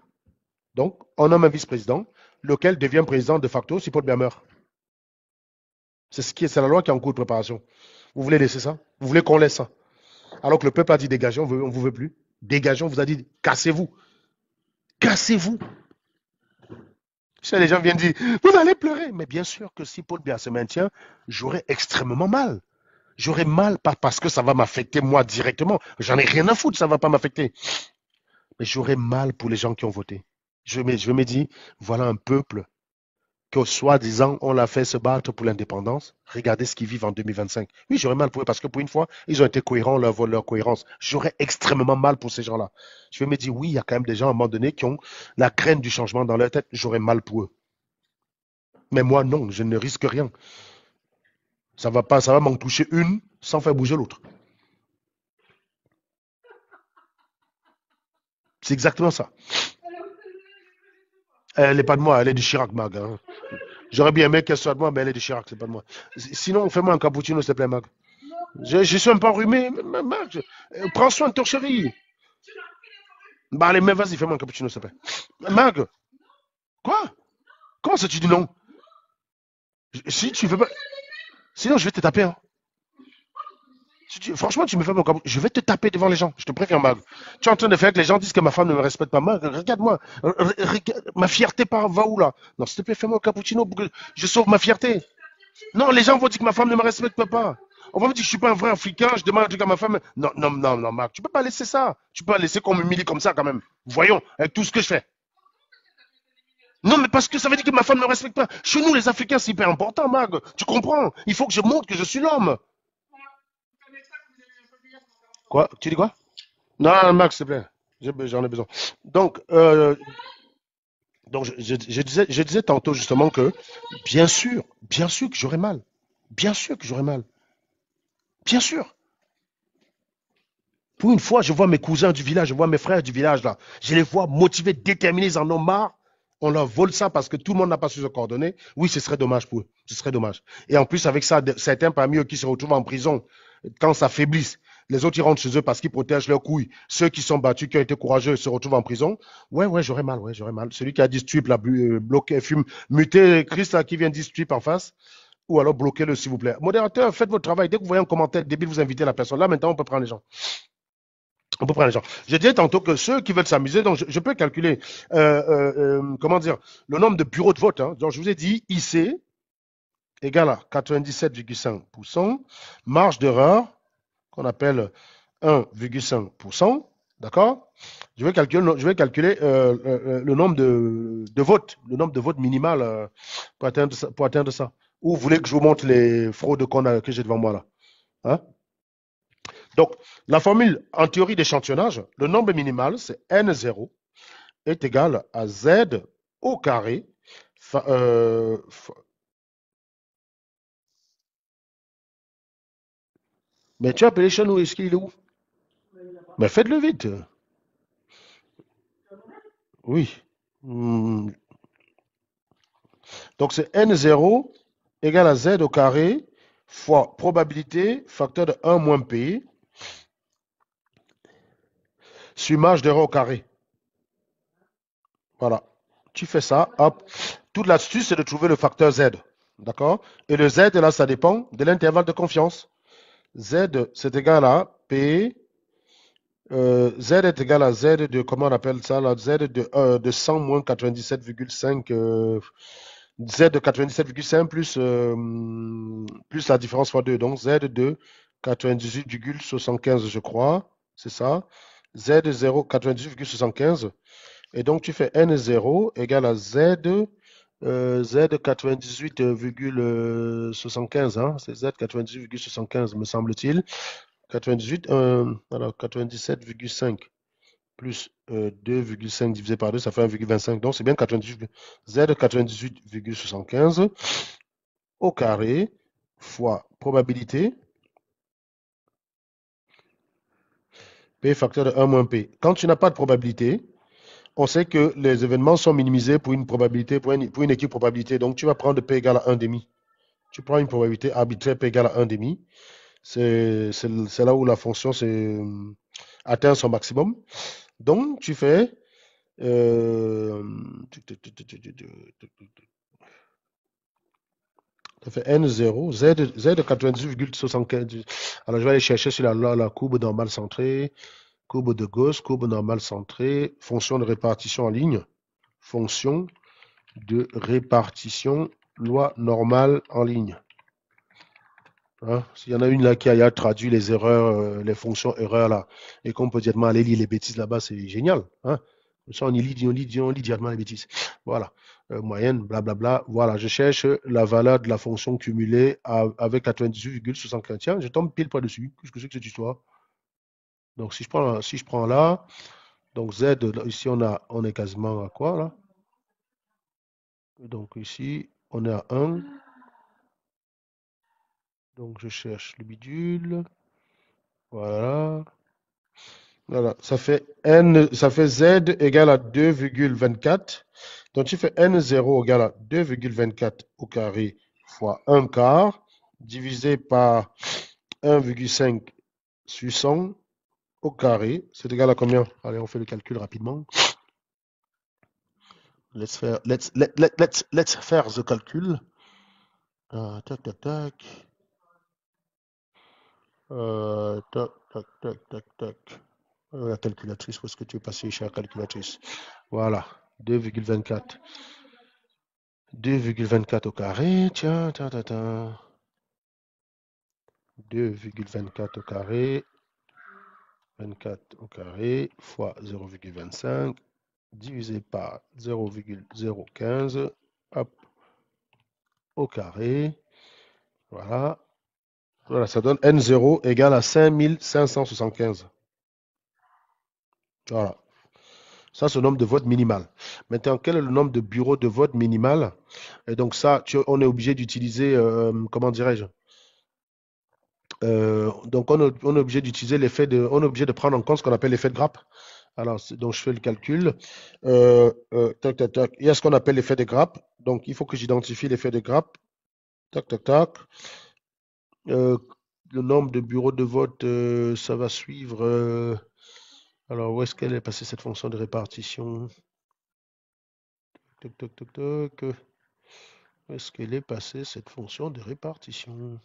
Donc, on nomme un vice-président, lequel devient président de facto si Paul Biya meurt. C'est la loi qui est en cours de préparation. Vous voulez laisser ça? Vous voulez qu'on laisse ça? Alors que le peuple a dit dégagez, on ne vous veut plus. Dégagez, on vous a dit cassez-vous. Cassez-vous. Les gens viennent dire, vous allez pleurer. Mais bien sûr que si Paul Biya se maintient, j'aurai extrêmement mal. J'aurai mal, pas parce que ça va m'affecter moi directement. J'en ai rien à foutre, ça ne va pas m'affecter. Mais j'aurai mal pour les gens qui ont voté. Je me dis, voilà un peuple que soi-disant, on l'a fait se battre pour l'indépendance. Regardez ce qu'ils vivent en 2025. Oui, j'aurais mal pour eux parce que pour une fois, ils ont été cohérents, leur cohérence. J'aurais extrêmement mal pour ces gens-là. Je vais me dire, oui, il y a quand même des gens à un moment donné qui ont la graine du changement dans leur tête. J'aurais mal pour eux. Mais moi, non, je ne risque rien. Ça va m'en toucher une sans faire bouger l'autre. C'est exactement ça. Elle n'est pas de moi, elle est du Chirac, Mag. Hein. J'aurais bien aimé qu'elle soit de moi, mais elle est du Chirac, c'est pas de moi. Sinon, fais-moi un cappuccino, s'il te plaît, Mag. Je suis un peu enrhumé. Mag, prends soin de ton chéri. Bah, allez, mais vas-y, fais-moi un cappuccino, s'il te plaît. Mag, quoi? Comment ça, tu dis non? Si tu veux pas. Sinon, je vais te taper. Hein. Franchement, tu me fais mon cappuccino. Je vais te taper devant les gens. Je te préviens, Mag. Tu es en train de faire que les gens disent que ma femme ne me respecte pas. Mag, regarde-moi. Ma fierté va où là? Non, s'il te plaît, fais-moi un cappuccino pour que je sauve ma fierté. Non, les gens vont dire que ma femme ne me respecte pas. On va me dire que je suis pas un vrai Africain, je demande un truc à ma femme. Non, non, non, non, Marc, tu peux pas laisser ça. Tu peux pas laisser qu'on m'humilie comme ça quand même. Voyons, avec tout ce que je fais. Non, mais parce que ça veut dire que ma femme ne me respecte pas. Chez nous, les Africains, c'est hyper important, Marc. Tu comprends? Il faut que je montre que je suis l'homme. Quoi? Tu dis quoi? Non, non, Marc, s'il te plaît. J'en ai besoin. Donc, je disais tantôt justement que, bien sûr que j'aurais mal. Bien sûr que j'aurais mal. Bien sûr. Pour une fois, je vois mes cousins du village, je vois mes frères du village là. Je les vois motivés, déterminés, ils en ont marre. On leur vole ça parce que tout le monde n'a pas su se coordonner. Oui, ce serait dommage pour eux. Ce serait dommage. Et en plus, avec ça, certains parmi eux qui se retrouvent en prison, quand ça faiblisse, les autres ils rentrent chez eux parce qu'ils protègent leurs couilles. Ceux qui sont battus, qui ont été courageux, se retrouvent en prison. Ouais, j'aurais mal, ouais, j'aurais mal. Celui qui a dit strip, là, bloqué, fume, muté, Christ, là, qui vient dire strip en face. Ou alors bloquez-le, s'il vous plaît. Modérateur, faites votre travail. Dès que vous voyez un commentaire débile, vous invitez la personne. Là, maintenant, on peut prendre les gens. On peut prendre les gens. Je disais tantôt que ceux qui veulent s'amuser, donc je peux calculer, comment dire, le nombre de bureaux de vote. Hein. Donc je vous ai dit IC égale à 97,5%, marge d'erreur qu'on appelle 1,5%, d'accord? Je vais calculer le nombre de votes, le nombre de votes minimal pour atteindre ça. Ou vous voulez que je vous montre les fraudes que j'ai devant moi là? Hein? Donc, la formule en théorie d'échantillonnage, le nombre minimal, c'est N0 est égal à Z au carré. Mais tu as appelé chez nous, est-ce qu'il est où? Mais faites-le vite. Oui. Donc, c'est N0 égale à Z au carré fois probabilité facteur de 1 moins P sur marge d'erreur au carré. Voilà. Tu fais ça, hop. Toute l'astuce, c'est de trouver le facteur Z. D'accord? Et le Z, là, ça dépend de l'intervalle de confiance. Z, c'est égal à P. Z est égal à Z de, comment on appelle ça là? Z de 100 moins 97,5. Z de 97,5 plus la différence fois 2. Donc Z de 98,75, je crois. C'est ça. Z de 0, 98,75. Et donc, tu fais N0 égale à Z, Z 98,75. Hein, c'est Z 98,75, me semble-t-il. 98, alors 97,5 plus 2,5 divisé par 2, ça fait 1,25. Donc, c'est bien 98, Z 98,75 au carré fois probabilité. P facteur de 1 moins P. Quand tu n'as pas de probabilité, on sait que les événements sont minimisés pour une probabilité, pour une équipe probabilité. Donc, tu vas prendre P égale à 1,5. Tu prends une probabilité arbitraire P égale à 1,5. C'est là où la fonction atteint son maximum. Donc, tu fais ça fait N0, Z de 98,75. Alors, je vais aller chercher sur la courbe normale centrée, courbe de Gauss, courbe normale centrée, fonction de répartition en ligne, fonction de répartition, loi normale en ligne. Hein? S'il y en a une là qui a traduit les erreurs, les fonctions erreurs là, et qu'on peut directement aller lire les bêtises là-bas, c'est génial. Hein? Ça, on lit directement les bêtises. Voilà. Moyenne, blablabla. Voilà, je cherche la valeur de la fonction cumulée avec 98,75. Tiens, je tombe pile pas dessus. Qu'est-ce que c'est que cette histoire? Donc, si je prends là, donc Z, là, ici, on est quasiment à quoi, là? Donc, ici, on est à 1. Donc, je cherche le bidule. Voilà. Voilà. Ça fait Z égale à 2,24. Donc, tu fais N0 égale à 2,24 au carré fois 1 quart divisé par 1,5 sur 100 au carré. C'est égal à combien? Allez, on fait le calcul rapidement. Let's faire the calcul. Tac, tac, tac. Tac, tac, tac, tac, tac. La calculatrice, où est-ce que tu es passé, chère calculatrice? Voilà, 2,24. 2,24 au carré, tiens, tiens, tiens, tiens. 2,24 au carré, 24 au carré, fois 0,25, divisé par 0,015, hop, au carré. Voilà. Voilà, ça donne N0 égale à 5575. Voilà. Ça, c'est le nombre de votes minimal. Maintenant, quel est le nombre de bureaux de vote minimal? Et donc ça, on est obligé d'utiliser, comment dirais-je? Donc on est obligé d'utiliser on est obligé de prendre en compte ce qu'on appelle l'effet de grappe. Alors, donc je fais le calcul. Tac, tac, tac. Il y a ce qu'on appelle l'effet de grappe. Donc il faut que j'identifie l'effet de grappe. Tac, tac, tac. Euh, le nombre de bureaux de vote, ça va suivre. Alors, où est-ce qu'elle est passée cette fonction de répartition? Tac, tac, tac, tac. Où est-ce qu'elle est passée cette fonction de répartition?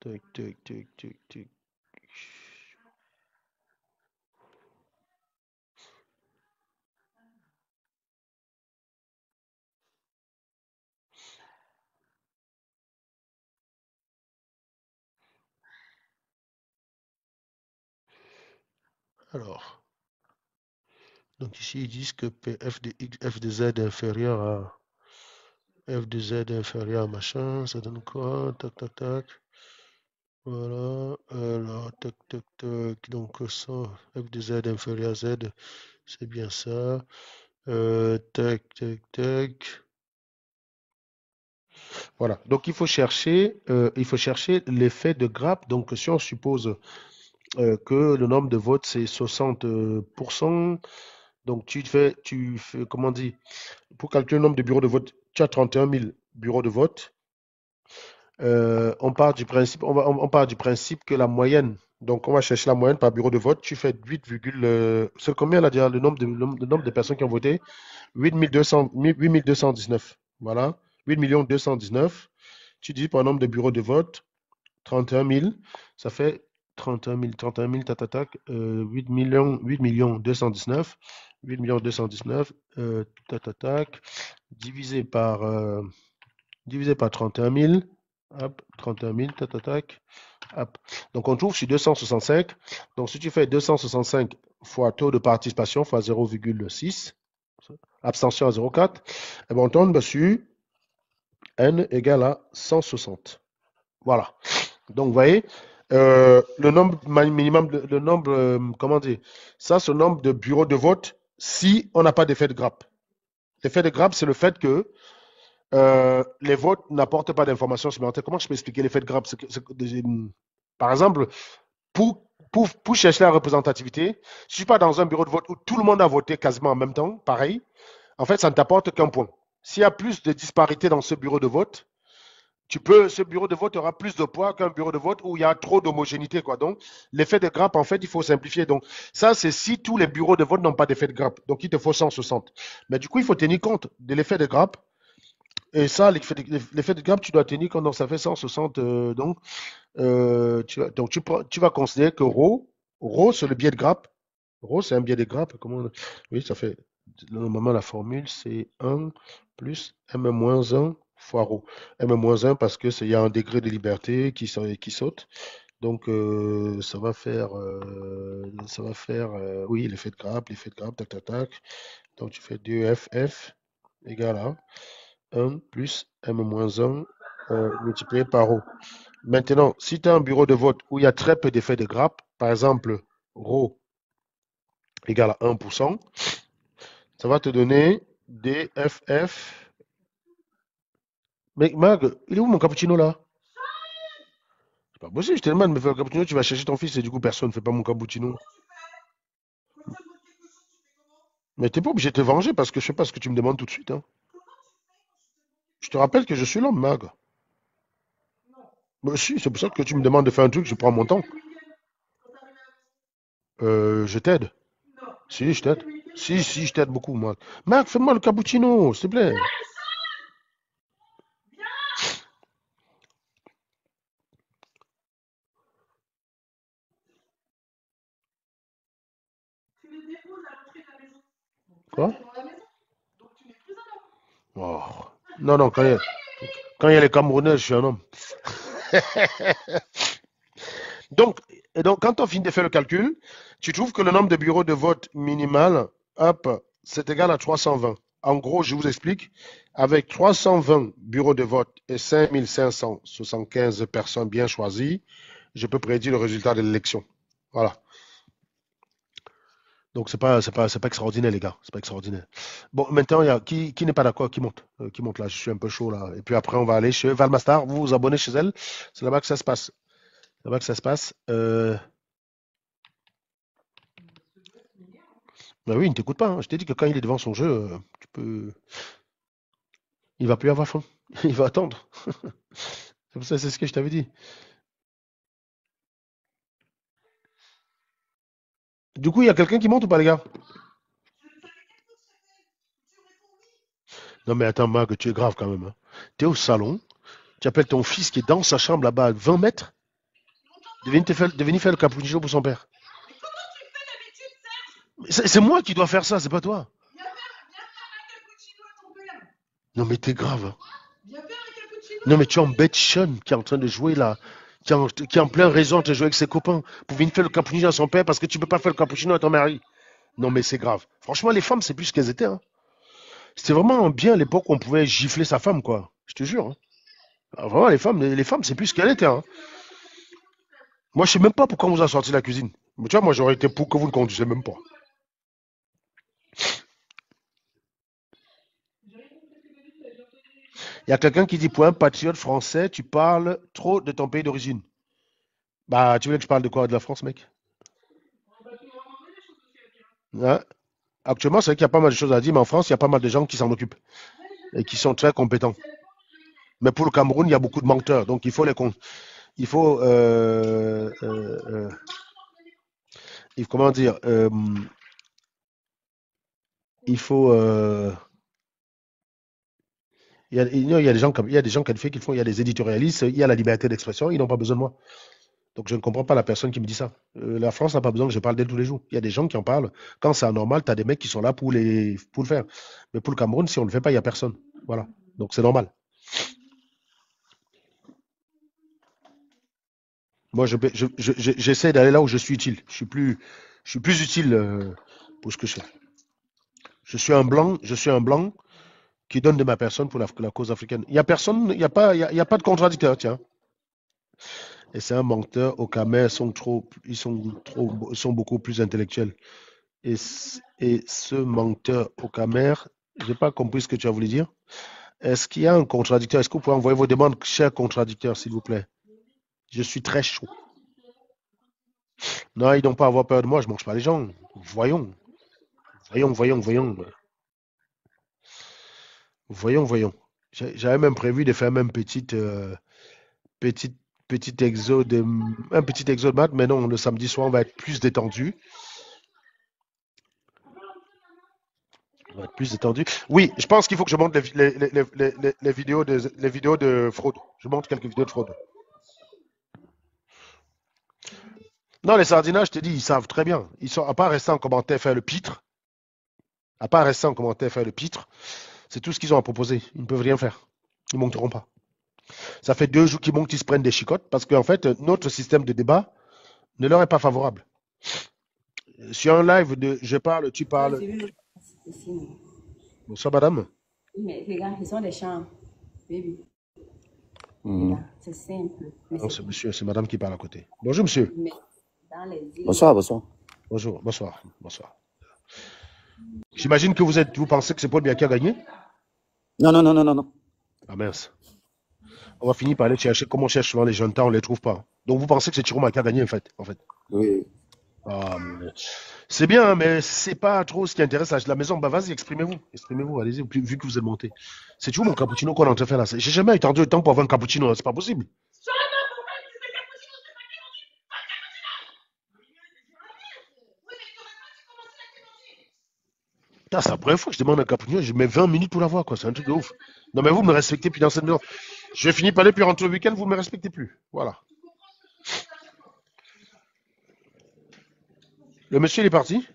Tac, tac, tac, tac, tac. Alors, donc ici ils disent que f de z est inférieur à f de z est inférieur à machin, ça donne quoi? Tac, tac, tac. Voilà, alors, tac, tac, tac. Donc ça, f de z est inférieur à z, c'est bien ça. Tac, tac, tac. Voilà, donc il faut chercher l'effet de grappe. Donc si on suppose que le nombre de votes c'est 60%, donc tu fais, comment dire, pour calculer le nombre de bureaux de vote, tu as 31 000 bureaux de vote. On part du principe, on part du principe que la moyenne, donc on va chercher la moyenne par bureau de vote, tu fais 8, c'est combien là déjà le nombre de personnes qui ont voté? 8219. Voilà, 8 219. Tu dis par nombre de bureaux de vote, 31 000, ça fait 31 000, tac, tac, tac, 8 219, 8 219, tac, tac, tac, divisé par, divisé par 31 000, hop, 31 000, tac, tac, tac, hop. Donc on trouve sur 265. Donc si tu fais 265 fois taux de participation fois 0,6, abstention à 0,4, et ben on tombe sur n égale à 160. Voilà. Donc, vous voyez, le nombre minimum, le nombre, comment dire, ça, c'est le nombre de bureaux de vote si on n'a pas d'effet de grappe. L'effet de grappe, c'est le fait que les votes n'apportent pas d'informations supplémentaires. Comment je peux expliquer l'effet de grappe? Par exemple, pour chercher la représentativité, si je suis pas dans un bureau de vote où tout le monde a voté quasiment en même temps, pareil, en fait, ça ne t'apporte qu'un point. S'il y a plus de disparité dans ce bureau de vote, ce bureau de vote aura plus de poids qu'un bureau de vote où il y a trop d'homogénéité, quoi. Donc, l'effet de grappe, en fait, il faut simplifier. Donc, ça, c'est si tous les bureaux de vote n'ont pas d'effet de grappe. Donc, il te faut 160. Mais du coup, il faut tenir compte de l'effet de grappe. Et ça, l'effet de grappe, tu dois tenir compte. Donc, ça fait 160. Donc, tu vas considérer que ρ, c'est le biais de grappe. Ρ, c'est un biais de grappe. Oui, ça fait. Normalement, la formule, c'est 1 plus m-1 fois ρ. M-1 parce que il y a un degré de liberté qui saute. Donc, ça va faire, oui, l'effet de grappe, tac, tac, tac. Donc, tu fais 2FF égale à 1 plus M moins 1 multiplié par ρ. Maintenant, si tu as un bureau de vote où il y a très peu d'effets de grappe, par exemple, ρ égale à 1%, ça va te donner DFF. Mais Mag, il est où mon cappuccino là? C'est pas possible, je te demande de me faire un cappuccino, tu vas chercher ton fils et du coup personne ne fait pas mon cappuccino. Mais t'es pas obligé de te venger parce que je sais pas ce que tu me demandes tout de suite, hein. Je te rappelle que je suis l'homme, Mag. Mais si, c'est pour ça que tu me demandes de faire un truc, je prends mon temps. Je t'aide. Si, je t'aide. Si, je t'aide beaucoup, Mag. Mag, fais-moi le cappuccino, s'il te plaît. Quoi? Oh. Non, non, quand il y a les Camerounais, je suis un homme. Donc, quand on finit de faire le calcul, tu trouves que le nombre de bureaux de vote minimal, hop, c'est égal à 320. En gros, je vous explique, avec 320 bureaux de vote et 5575 personnes bien choisies, je peux prédire le résultat de l'élection. Voilà. Donc, c'est pas extraordinaire, les gars. C'est pas extraordinaire. Bon, maintenant, il y a qui n'est pas d'accord, qui monte. Qui monte là, je suis un peu chaud là. Et puis après, on va aller chez Valmastar. Vous vous abonnez chez elle. C'est là-bas que ça se passe. C'est là-bas que ça se passe. Bah oui, il ne t'écoute pas, hein. Je t'ai dit que quand il est devant son jeu, tu peux. Il va plus avoir faim. Il va attendre. C'est pour ça, c'est ce que je t'avais dit. Du coup, il y a quelqu'un qui monte ou pas, les gars? Non, mais attends, Marc, tu es grave quand même, hein. Tu es au salon, tu appelles ton fils qui est dans sa chambre là-bas à 20 mètres, de venir faire le cappuccino pour son père. C'est moi qui dois faire ça, c'est pas toi. Non, mais t'es grave, hein. Non, mais tu embêtes Sean qui est en train de jouer là, qui est en plein raison de jouer avec ses copains pour venir faire le cappuccino à son père parce que tu peux pas faire le cappuccino à ton mari. Non, mais c'est grave. Franchement, les femmes, c'est plus ce qu'elles étaient, hein. C'était vraiment bien à l'époque où on pouvait gifler sa femme, quoi. Je te jure, hein. Ah, vraiment, les femmes, c'est plus ce qu'elles étaient, hein. Moi, je sais même pas pourquoi on vous a sorti la cuisine. Mais tu vois, moi, j'aurais été pour que vous ne conduisez même pas. Il y a quelqu'un qui dit, pour un patriote français, tu parles trop de ton pays d'origine. Bah, tu voulais que je parle de quoi? De la France, mec? Hein. Actuellement, c'est vrai qu'il y a pas mal de choses à dire, mais en France, il y a pas mal de gens qui s'en occupent et qui sont très compétents. Mais pour le Cameroun, il y a beaucoup de menteurs. Donc, il faut, comment dire, il faut, il y a des gens il y a des gens qualifiés qui le font, il y a des éditorialistes, il y a la liberté d'expression, ils n'ont pas besoin de moi. Donc je ne comprends pas la personne qui me dit ça. La France n'a pas besoin que je parle d'elle tous les jours. Il y a des gens qui en parlent. Quand c'est anormal, tu as des mecs qui sont là pour le faire. Mais pour le Cameroun, si on ne le fait pas, il n'y a personne. Voilà. Donc c'est normal. Moi, j'essaie d'aller là où je suis utile. Je suis plus utile pour ce que je fais. Je suis un blanc qui donne de ma personne pour la cause africaine. Il n'y a personne, il y a pas de contradicteur, tiens. Et c'est un menteur. Au Cameroun, ils sont beaucoup plus intellectuels. Et ce menteur au Cameroun, je n'ai pas compris ce que tu as voulu dire. Est-ce qu'il y a un contradicteur? Est-ce que vous pouvez envoyer vos demandes, cher contradicteur, s'il vous plaît? Je suis très chaud. Non, ils n'ont pas à avoir peur de moi, je ne mange pas les gens. Voyons, voyons. Voyons. J'avais même prévu de faire même petite, petit exode, un petit exode mat, mais non, le samedi soir, on va être plus détendu. On va être plus détendu. Oui, je pense qu'il faut que je monte les vidéos de fraude. Je monte quelques vidéos de fraude. Non, les sardinages, je te dis, ils savent très bien. Ils sont, à part rester en commentaire, faire le pitre, à part rester en commentaire, faire le pitre, c'est tout ce qu'ils ont à proposer. Ils ne peuvent rien faire. Ils ne monteront pas. Ça fait 2 jours qu'ils montent, ils se prennent des chicottes parce qu'en fait, notre système de débat ne leur est pas favorable. Sur un live de je parle, tu parles. Bonsoir, madame. Mais regarde, ce sont des chambres. Baby. Mhm. Regarde, c'est simple. Mais Non, c'est c'est monsieur, c'est madame qui parle à côté. Bonjour, monsieur. mais dans les îles. Bonsoir, bonsoir. Bonjour, bonsoir, bonsoir. J'imagine que vous pensez que c'est Paul Biya qui a gagné? Non, non, non, non, non, non. Ah mince. On va finir par aller chercher, comme on cherche souvent les jeunes temps, on ne les trouve pas. Donc vous pensez que c'est Chiroma qui a gagné en fait. Oui. Ah, c'est bien, hein, mais c'est pas trop ce qui intéresse la maison. Bah vas-y, exprimez-vous, allez-y, vu que vous êtes monté. C'est toujours mon cappuccino qu'on est en train de faire là. J'ai jamais attendu le temps pour avoir un cappuccino, hein, c'est pas possible. Putain, c'est la première fois que je demande un cappuccino, je mets 20 minutes pour l'avoir, quoi. C'est un truc de ouf. Non, mais vous me respectez plus dans cette maison. Je finis par aller, puis rentrer le week-end, vous me respectez plus. Voilà. Le monsieur, il est parti?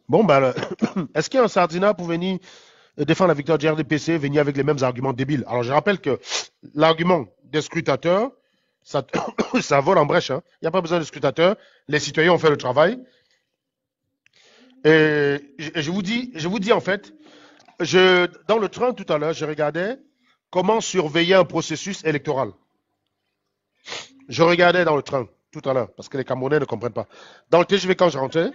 Bon, bah, est-ce qu'il y a un Sardina pour venir défendre la victoire du RDPC, venir avec les mêmes arguments débiles? Alors, je rappelle que l'argument des scrutateurs, ça, ça vole en brèche. Hein. Il n'y a pas besoin de scrutateurs. Les citoyens ont fait le travail. Et je vous dis en fait, dans le train tout à l'heure, je regardais comment surveiller un processus électoral. Je regardais dans le train tout à l'heure, parce que les Camerounais ne comprennent pas. Dans le TGV, quand je rentrais,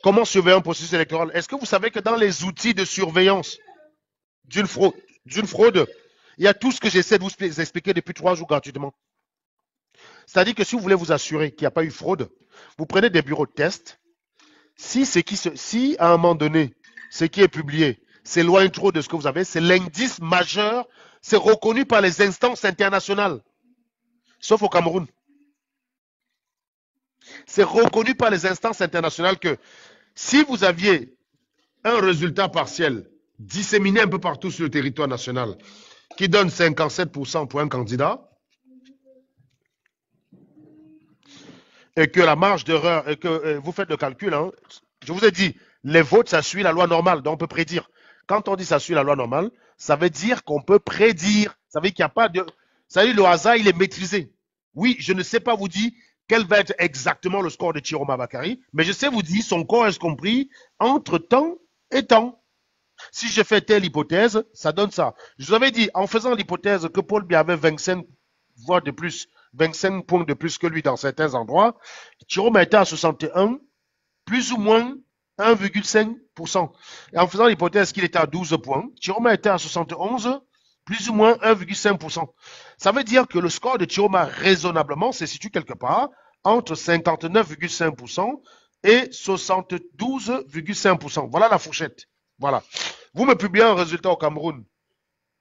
comment surveiller un processus électoral? Est-ce que vous savez que dans les outils de surveillance d'une fraude, il y a tout ce que j'essaie de vous expliquer depuis 3 jours gratuitement. C'est-à-dire que si vous voulez vous assurer qu'il n'y a pas eu fraude, vous prenez des bureaux de test. Si à un moment donné, ce qui est publié s'éloigne trop de ce que vous avez, c'est l'indice majeur, c'est reconnu par les instances internationales, sauf au Cameroun. C'est reconnu par les instances internationales que si vous aviez un résultat partiel disséminé un peu partout sur le territoire national qui donne 57% pour un candidat et que la marge d'erreur, et que vous faites le calcul, hein, je vous ai dit, les votes, ça suit la loi normale, donc on peut prédire. Quand on dit ça suit la loi normale, ça veut dire qu'on peut prédire. Ça veut dire qu'il n'y a pas de... Ça veut dire le hasard, il est maîtrisé. Oui, je ne sais pas vous dire quel va être exactement le score de Chiroma Bakary, mais je sais vous dire son corps est compris entre temps et temps. Si je fais telle hypothèse, ça donne ça. Je vous avais dit, en faisant l'hypothèse que Paul Biya avait 25 voix de plus, 25 points de plus que lui dans certains endroits, Chiroma était à 61, plus ou moins 1,5%. Et en faisant l'hypothèse qu'il était à 12 points, Chiroma était à 71, plus ou moins 1,5%. Ça veut dire que le score de Chiroma, raisonnablement, se situe quelque part entre 59,5% et 72,5%. Voilà la fourchette. Voilà. Vous me publiez un résultat au Cameroun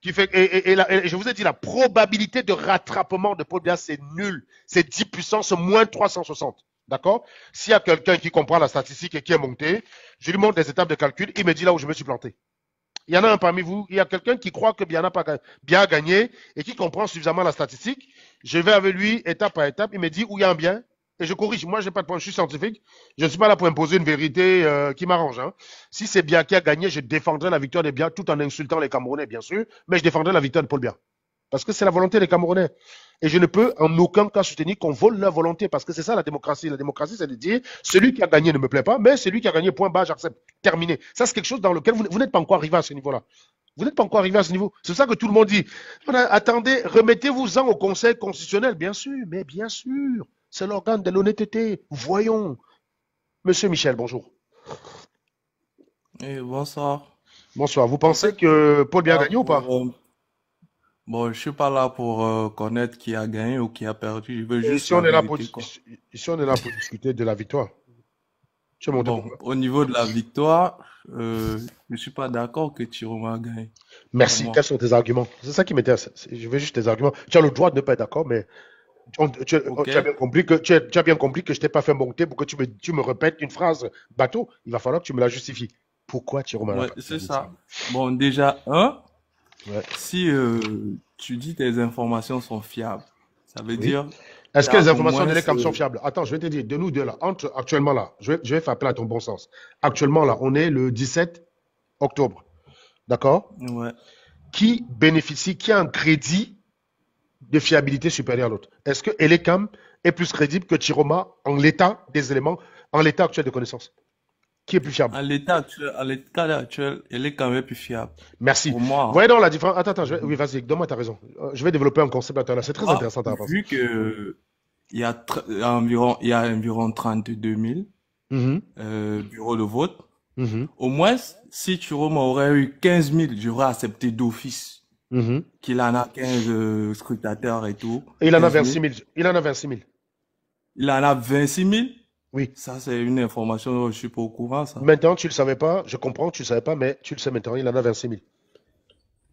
qui fait, et je vous ai dit, la probabilité de rattrapement de Paul Biya, c'est nul. C'est 10 puissance moins 360. D'accord? S'il y a quelqu'un qui comprend la statistique et qui est monté, je lui montre des étapes de calcul, il me dit là où je me suis planté. Il y en a un parmi vous, il y a quelqu'un qui croit que Biya a gagné et qui comprend suffisamment la statistique. Je vais avec lui étape par étape, il me dit où il y a un bien et je corrige. Moi, je n'ai pas de point, je suis scientifique. Je ne suis pas là pour imposer une vérité qui m'arrange. Hein. Si c'est Biya qui a gagné, je défendrai la victoire de Biya tout en insultant les Camerounais, bien sûr, mais je défendrai la victoire de Paul Biya. Parce que c'est la volonté des Camerounais. Et je ne peux en aucun cas soutenir qu'on vole leur volonté, parce que c'est ça la démocratie. La démocratie, c'est de dire, celui qui a gagné ne me plaît pas, mais celui qui a gagné, point bas, j'accepte. Terminé. Ça, c'est quelque chose dans lequel vous n'êtes pas encore arrivé à ce niveau-là. Vous n'êtes pas encore arrivé à ce niveau. C'est ça que tout le monde dit. Attendez, remettez-vous-en au Conseil constitutionnel, bien sûr, mais bien sûr. C'est l'organe de l'honnêteté. Voyons. Monsieur Michel, bonjour. Eh, bonsoir. Bonsoir. Vous En pensez fait, que Paul Biya a là gagné ou pas? bon, je suis pas là pour connaître qui a gagné ou qui a perdu. Je veux juste Ici, la on est là pour, vérité, quoi. ici, on est là pour discuter de la victoire. Tu es monté Bon, pourquoi? au niveau de la victoire, je suis pas d'accord que Chiroma a gagné. Pour Merci. moi. Quels sont tes arguments? C'est ça qui m'intéresse. Je veux juste tes arguments. Tu as le droit de ne pas être d'accord, mais tu Ok. as bien compris que tu as bien compris que je t'ai pas fait monter pour que tu me répètes une phrase bateau. Il va falloir que tu me la justifies. Pourquoi Chiroma n'a Ouais, pas c'est gagné? ça. Bon, déjà, Ouais. si tu dis tes informations sont fiables, Ça veut Oui. dire, Est-ce il y que a les au informations moins, de l'ECAM sont fiables? Attends, je vais te dire, de nous deux là, actuellement là, je vais faire appel à ton bon sens. Actuellement là, on est le 17 octobre. D'accord? ouais. Qui bénéficie, qui a un crédit de fiabilité supérieure à l'autre? Est-ce que Elecam est plus crédible que Chiroma en l'état des éléments, en l'état actuel de connaissances? Qui est plus fiable? À l'état actuel, elle est quand même plus fiable. Merci. Pour moi, Voyez donc la différence. Attends, oui, vas-y, donne-moi ta raison. Je vais développer un concept à l'heure. C'est très moi, intéressant ta réponse. vu que il y a environ 32 000 Mhm, bureaux de vote, mhm, au moins, si Chiroma aurait eu 15 000, j'aurais accepté d'office mhm. qu'il en a 15 scrutateurs et tout. Et il en a 15 000. 26 000. Il en a 26 000. Il en a 26 000. Oui. Ça, c'est une information dont je suis pas au courant, ça. Maintenant, tu ne le savais pas. Je comprends que tu ne le savais pas, mais tu le sais maintenant. Il en a 26 000.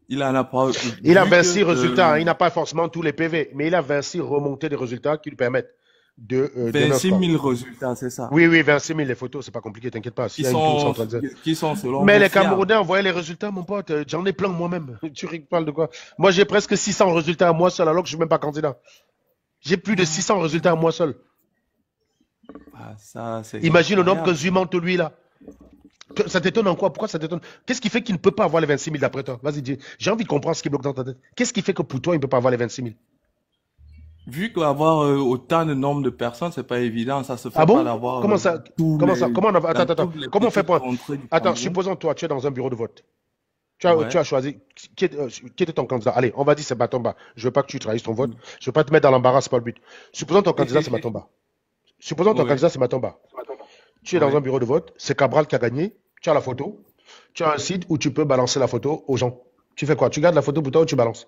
Il en a pas, Il a vu 26 que, résultats. Il n'a pas forcément tous les PV, mais il a 26 remontées de résultats qui lui permettent de 26 9 000 résultats, c'est ça. Oui, oui, 26 000 les photos, c'est pas compliqué, t'inquiète pas. S'il y a une tour centralisée. Qui sont selon Mais vous les fiables. Camerounais envoyaient les résultats, mon pote. J'en ai plein moi-même. Tu parles de quoi? Moi, j'ai presque 600 résultats à moi seul, alors que je suis même pas candidat. J'ai plus de 600 résultats à moi seul. Ah, ça, c'est Imagine le nombre que incroyable. Zumanto, lui, là. Ça t'étonne en quoi? Pourquoi ça t'étonne? Qu'est-ce qui fait qu'il ne peut pas avoir les 26 000 d'après toi? Vas-y, dis. J'ai envie de comprendre ce qui bloque dans ta tête. Qu'est-ce qui fait que pour toi, il ne peut pas avoir les 26 000? Vu qu'avoir autant de nombre de personnes, c'est pas évident, ça se fait Ah pas bon? d'avoir Comment ça? Comment ça? Comment on a... dans Attends. toutes les Comment on fait petites pour... contrées du Attends, Cameroun. supposons toi, tu es dans un bureau de vote. Tu Ouais. as choisi. Qui était ton candidat? Allez, on va dire c'est Batomba. Je veux pas que tu trahisses ton vote. Je veux pas te mettre dans l'embarras, c'est pas le but. Supposons ton candidat, c'est Matomba. Supposons ton Ouais. candidat, c'est Matomba. Tu es dans Ouais. un bureau de vote, c'est Cabral qui a gagné. Tu as la photo. Tu as un site où tu peux balancer la photo aux gens. Tu fais quoi? Tu gardes la photo pour toi ou tu balances?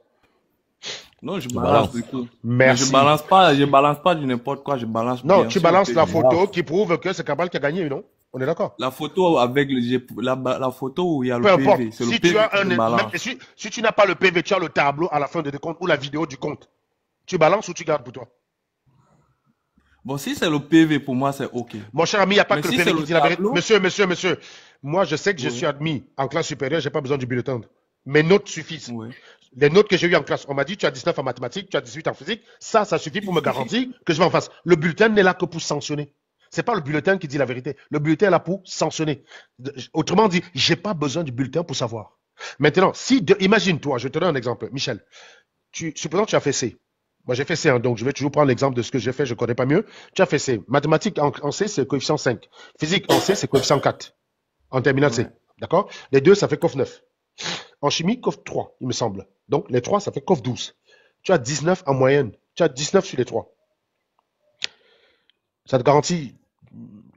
Non, je Tu balance balances. du coup. Mais Merci. je balance pas du n'importe quoi, je balance Non, bien tu sûr balances que la je photo balance. qui prouve que c'est Cabral qui a gagné, non? On est d'accord? La photo avec la photo où il y a Peu le importe. PV, c'est le Si tu PV as que un, je même balance. si tu n'as pas le PV, tu as le tableau à la fin de décompte ou la vidéo du compte. Tu balances ou tu gardes pour toi? Bon, si c'est le PV, pour moi, c'est OK. Mon cher ami, il n'y a pas Mais que le si PV c'est qui le dit la vérité. tableau, Monsieur. Moi, je sais que je oui, suis admis en classe supérieure, je n'ai pas besoin du bulletin. Mes notes suffisent. oui. Les notes que j'ai eues en classe, on m'a dit tu as 19 en mathématiques, tu as 18 en physique. Ça suffit pour me garantir que je vais en face. Le bulletin n'est là que pour sanctionner. C'est pas le bulletin qui dit la vérité. Le bulletin est là pour sanctionner. Autrement dit, j'ai pas besoin du bulletin pour savoir. Maintenant, imagine-toi, je te donne un exemple. Michel, supposons que tu as fait C. Moi, j'ai fait C, hein, donc je vais toujours prendre l'exemple de ce que j'ai fait, je ne connais pas mieux. Tu as fait C. Mathématiques en C, c'est coefficient 5. Physique en C, c'est coefficient 4. En terminale C. Ouais. D'accord? Les deux, ça fait coef 9. En chimie, coef 3, il me semble. Donc, les 3, ça fait coef 12. Tu as 19 en moyenne. Tu as 19 sur les 3. Ça te garantit,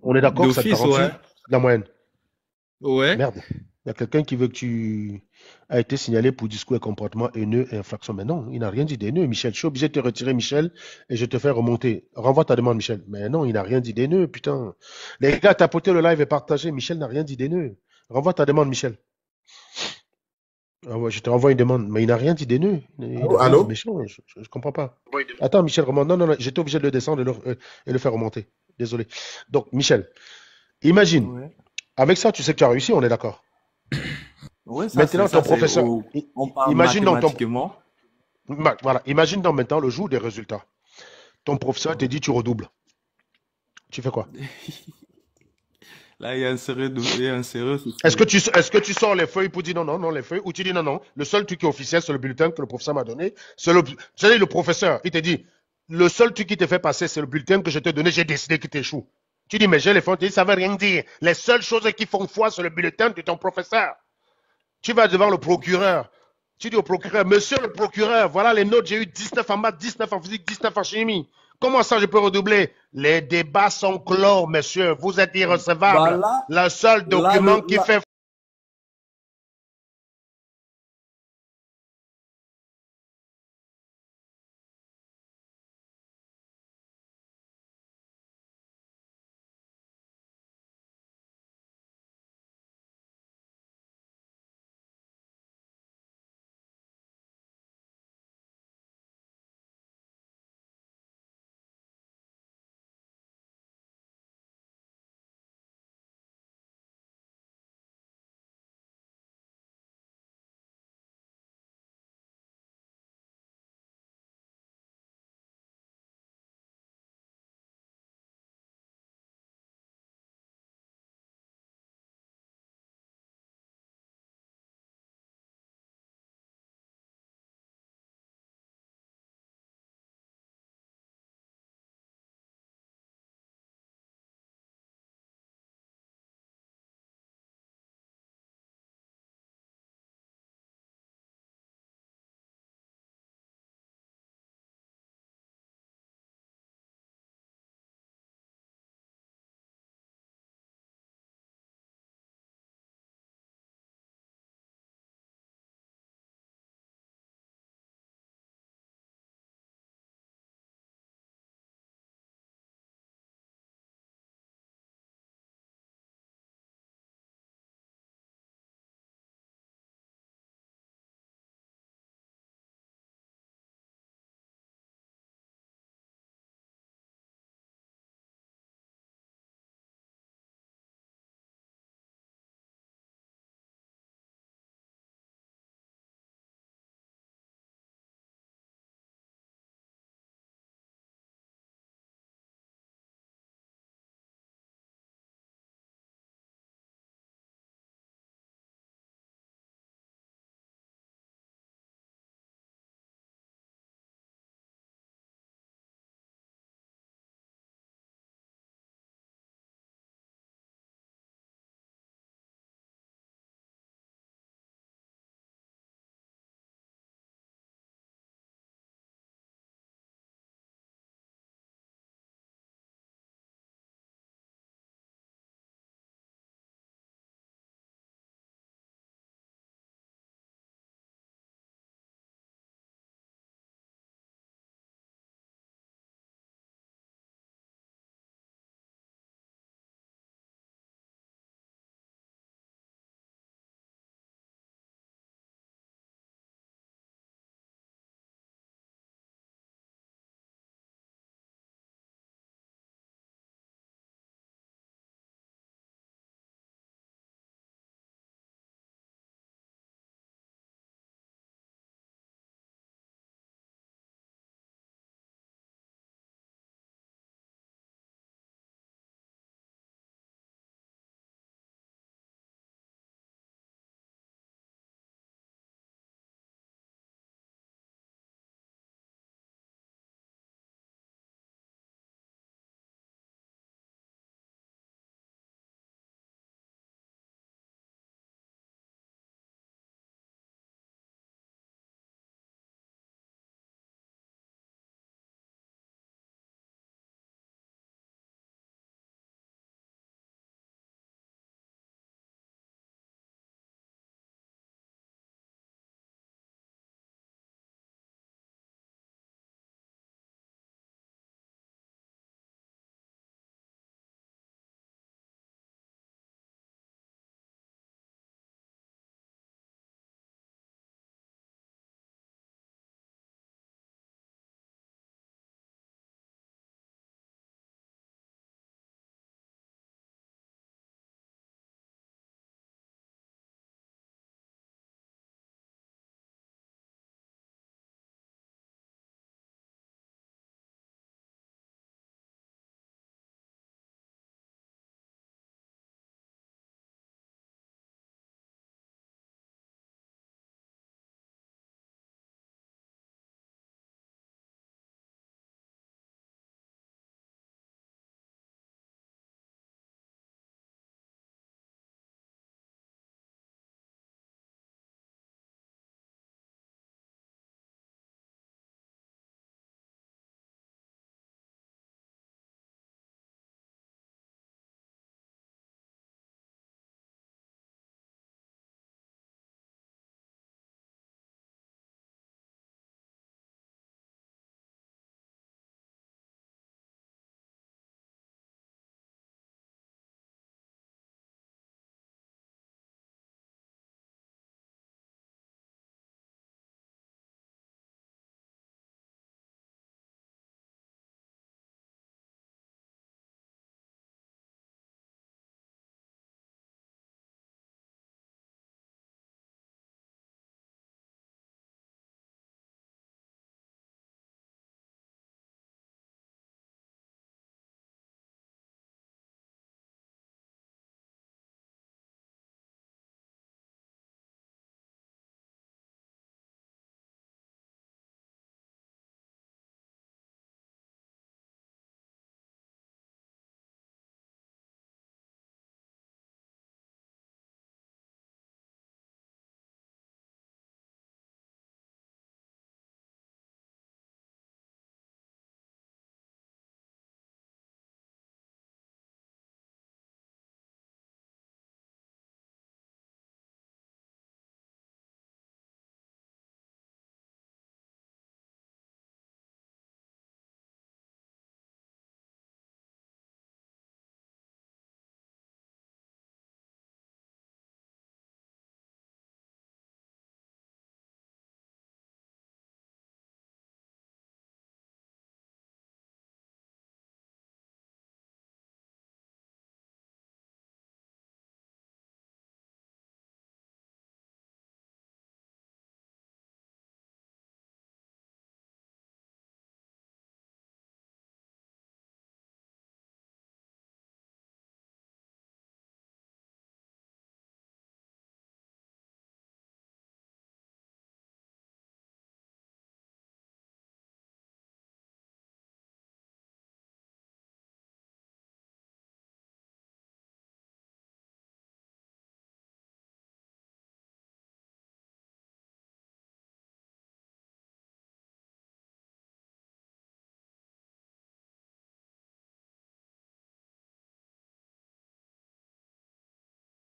on est d'accord que ça te D'office, garantit ouais. la moyenne. Ouais. Merde. Il y a quelqu'un qui veut que tu aies été signalé pour discours et comportement haineux et infraction. Mais non, il n'a rien dit d'haineux, Michel. Je suis obligé de te retirer, Michel, et je te fais remonter. Renvoie ta demande, Michel. Mais non, il n'a rien dit d'haineux, putain. Les gars, tapotez le live et partagez. Michel n'a rien dit d'haineux. Renvoie ta demande, Michel. Ah ouais, je te renvoie une demande, mais il n'a rien dit d'haineux. Il n'a rien dit Allô? méchant. Je ne comprends pas. Attends, Michel, remonte. Non, j'étais obligé de le descendre et le faire remonter. Désolé. Donc, Michel, imagine, Ouais. avec ça, tu sais que tu as réussi, on est d'accord. Ouais, Maintenant, ton professeur, on parle imagine donc mathématiquement. voilà, imagine donc maintenant le jour des résultats. Ton professeur te dit tu redoubles. Tu fais quoi? Là, il y a un sérieux souci. Est-ce que tu sors les feuilles pour dire non, les feuilles, ou tu dis non, le seul truc qui est officiel, c'est le bulletin que le professeur m'a donné. C'est le professeur, il te dit, le seul truc qui te fait passer, c'est le bulletin que je t'ai donné, j'ai décidé qu'il t'échoue. Tu dis, mais j'ai les fonds, tu dis, ça veut rien dire. Les seules choses qui font foi, c'est le bulletin de ton professeur. Tu vas devant le procureur. Tu dis au procureur, monsieur le procureur, voilà les notes, j'ai eu 19 en maths, 19 en physique, 19 en chimie. Comment ça je peux redoubler? Les débats sont clos, monsieur. Vous êtes irrecevable. Bah là, le seul document qui fait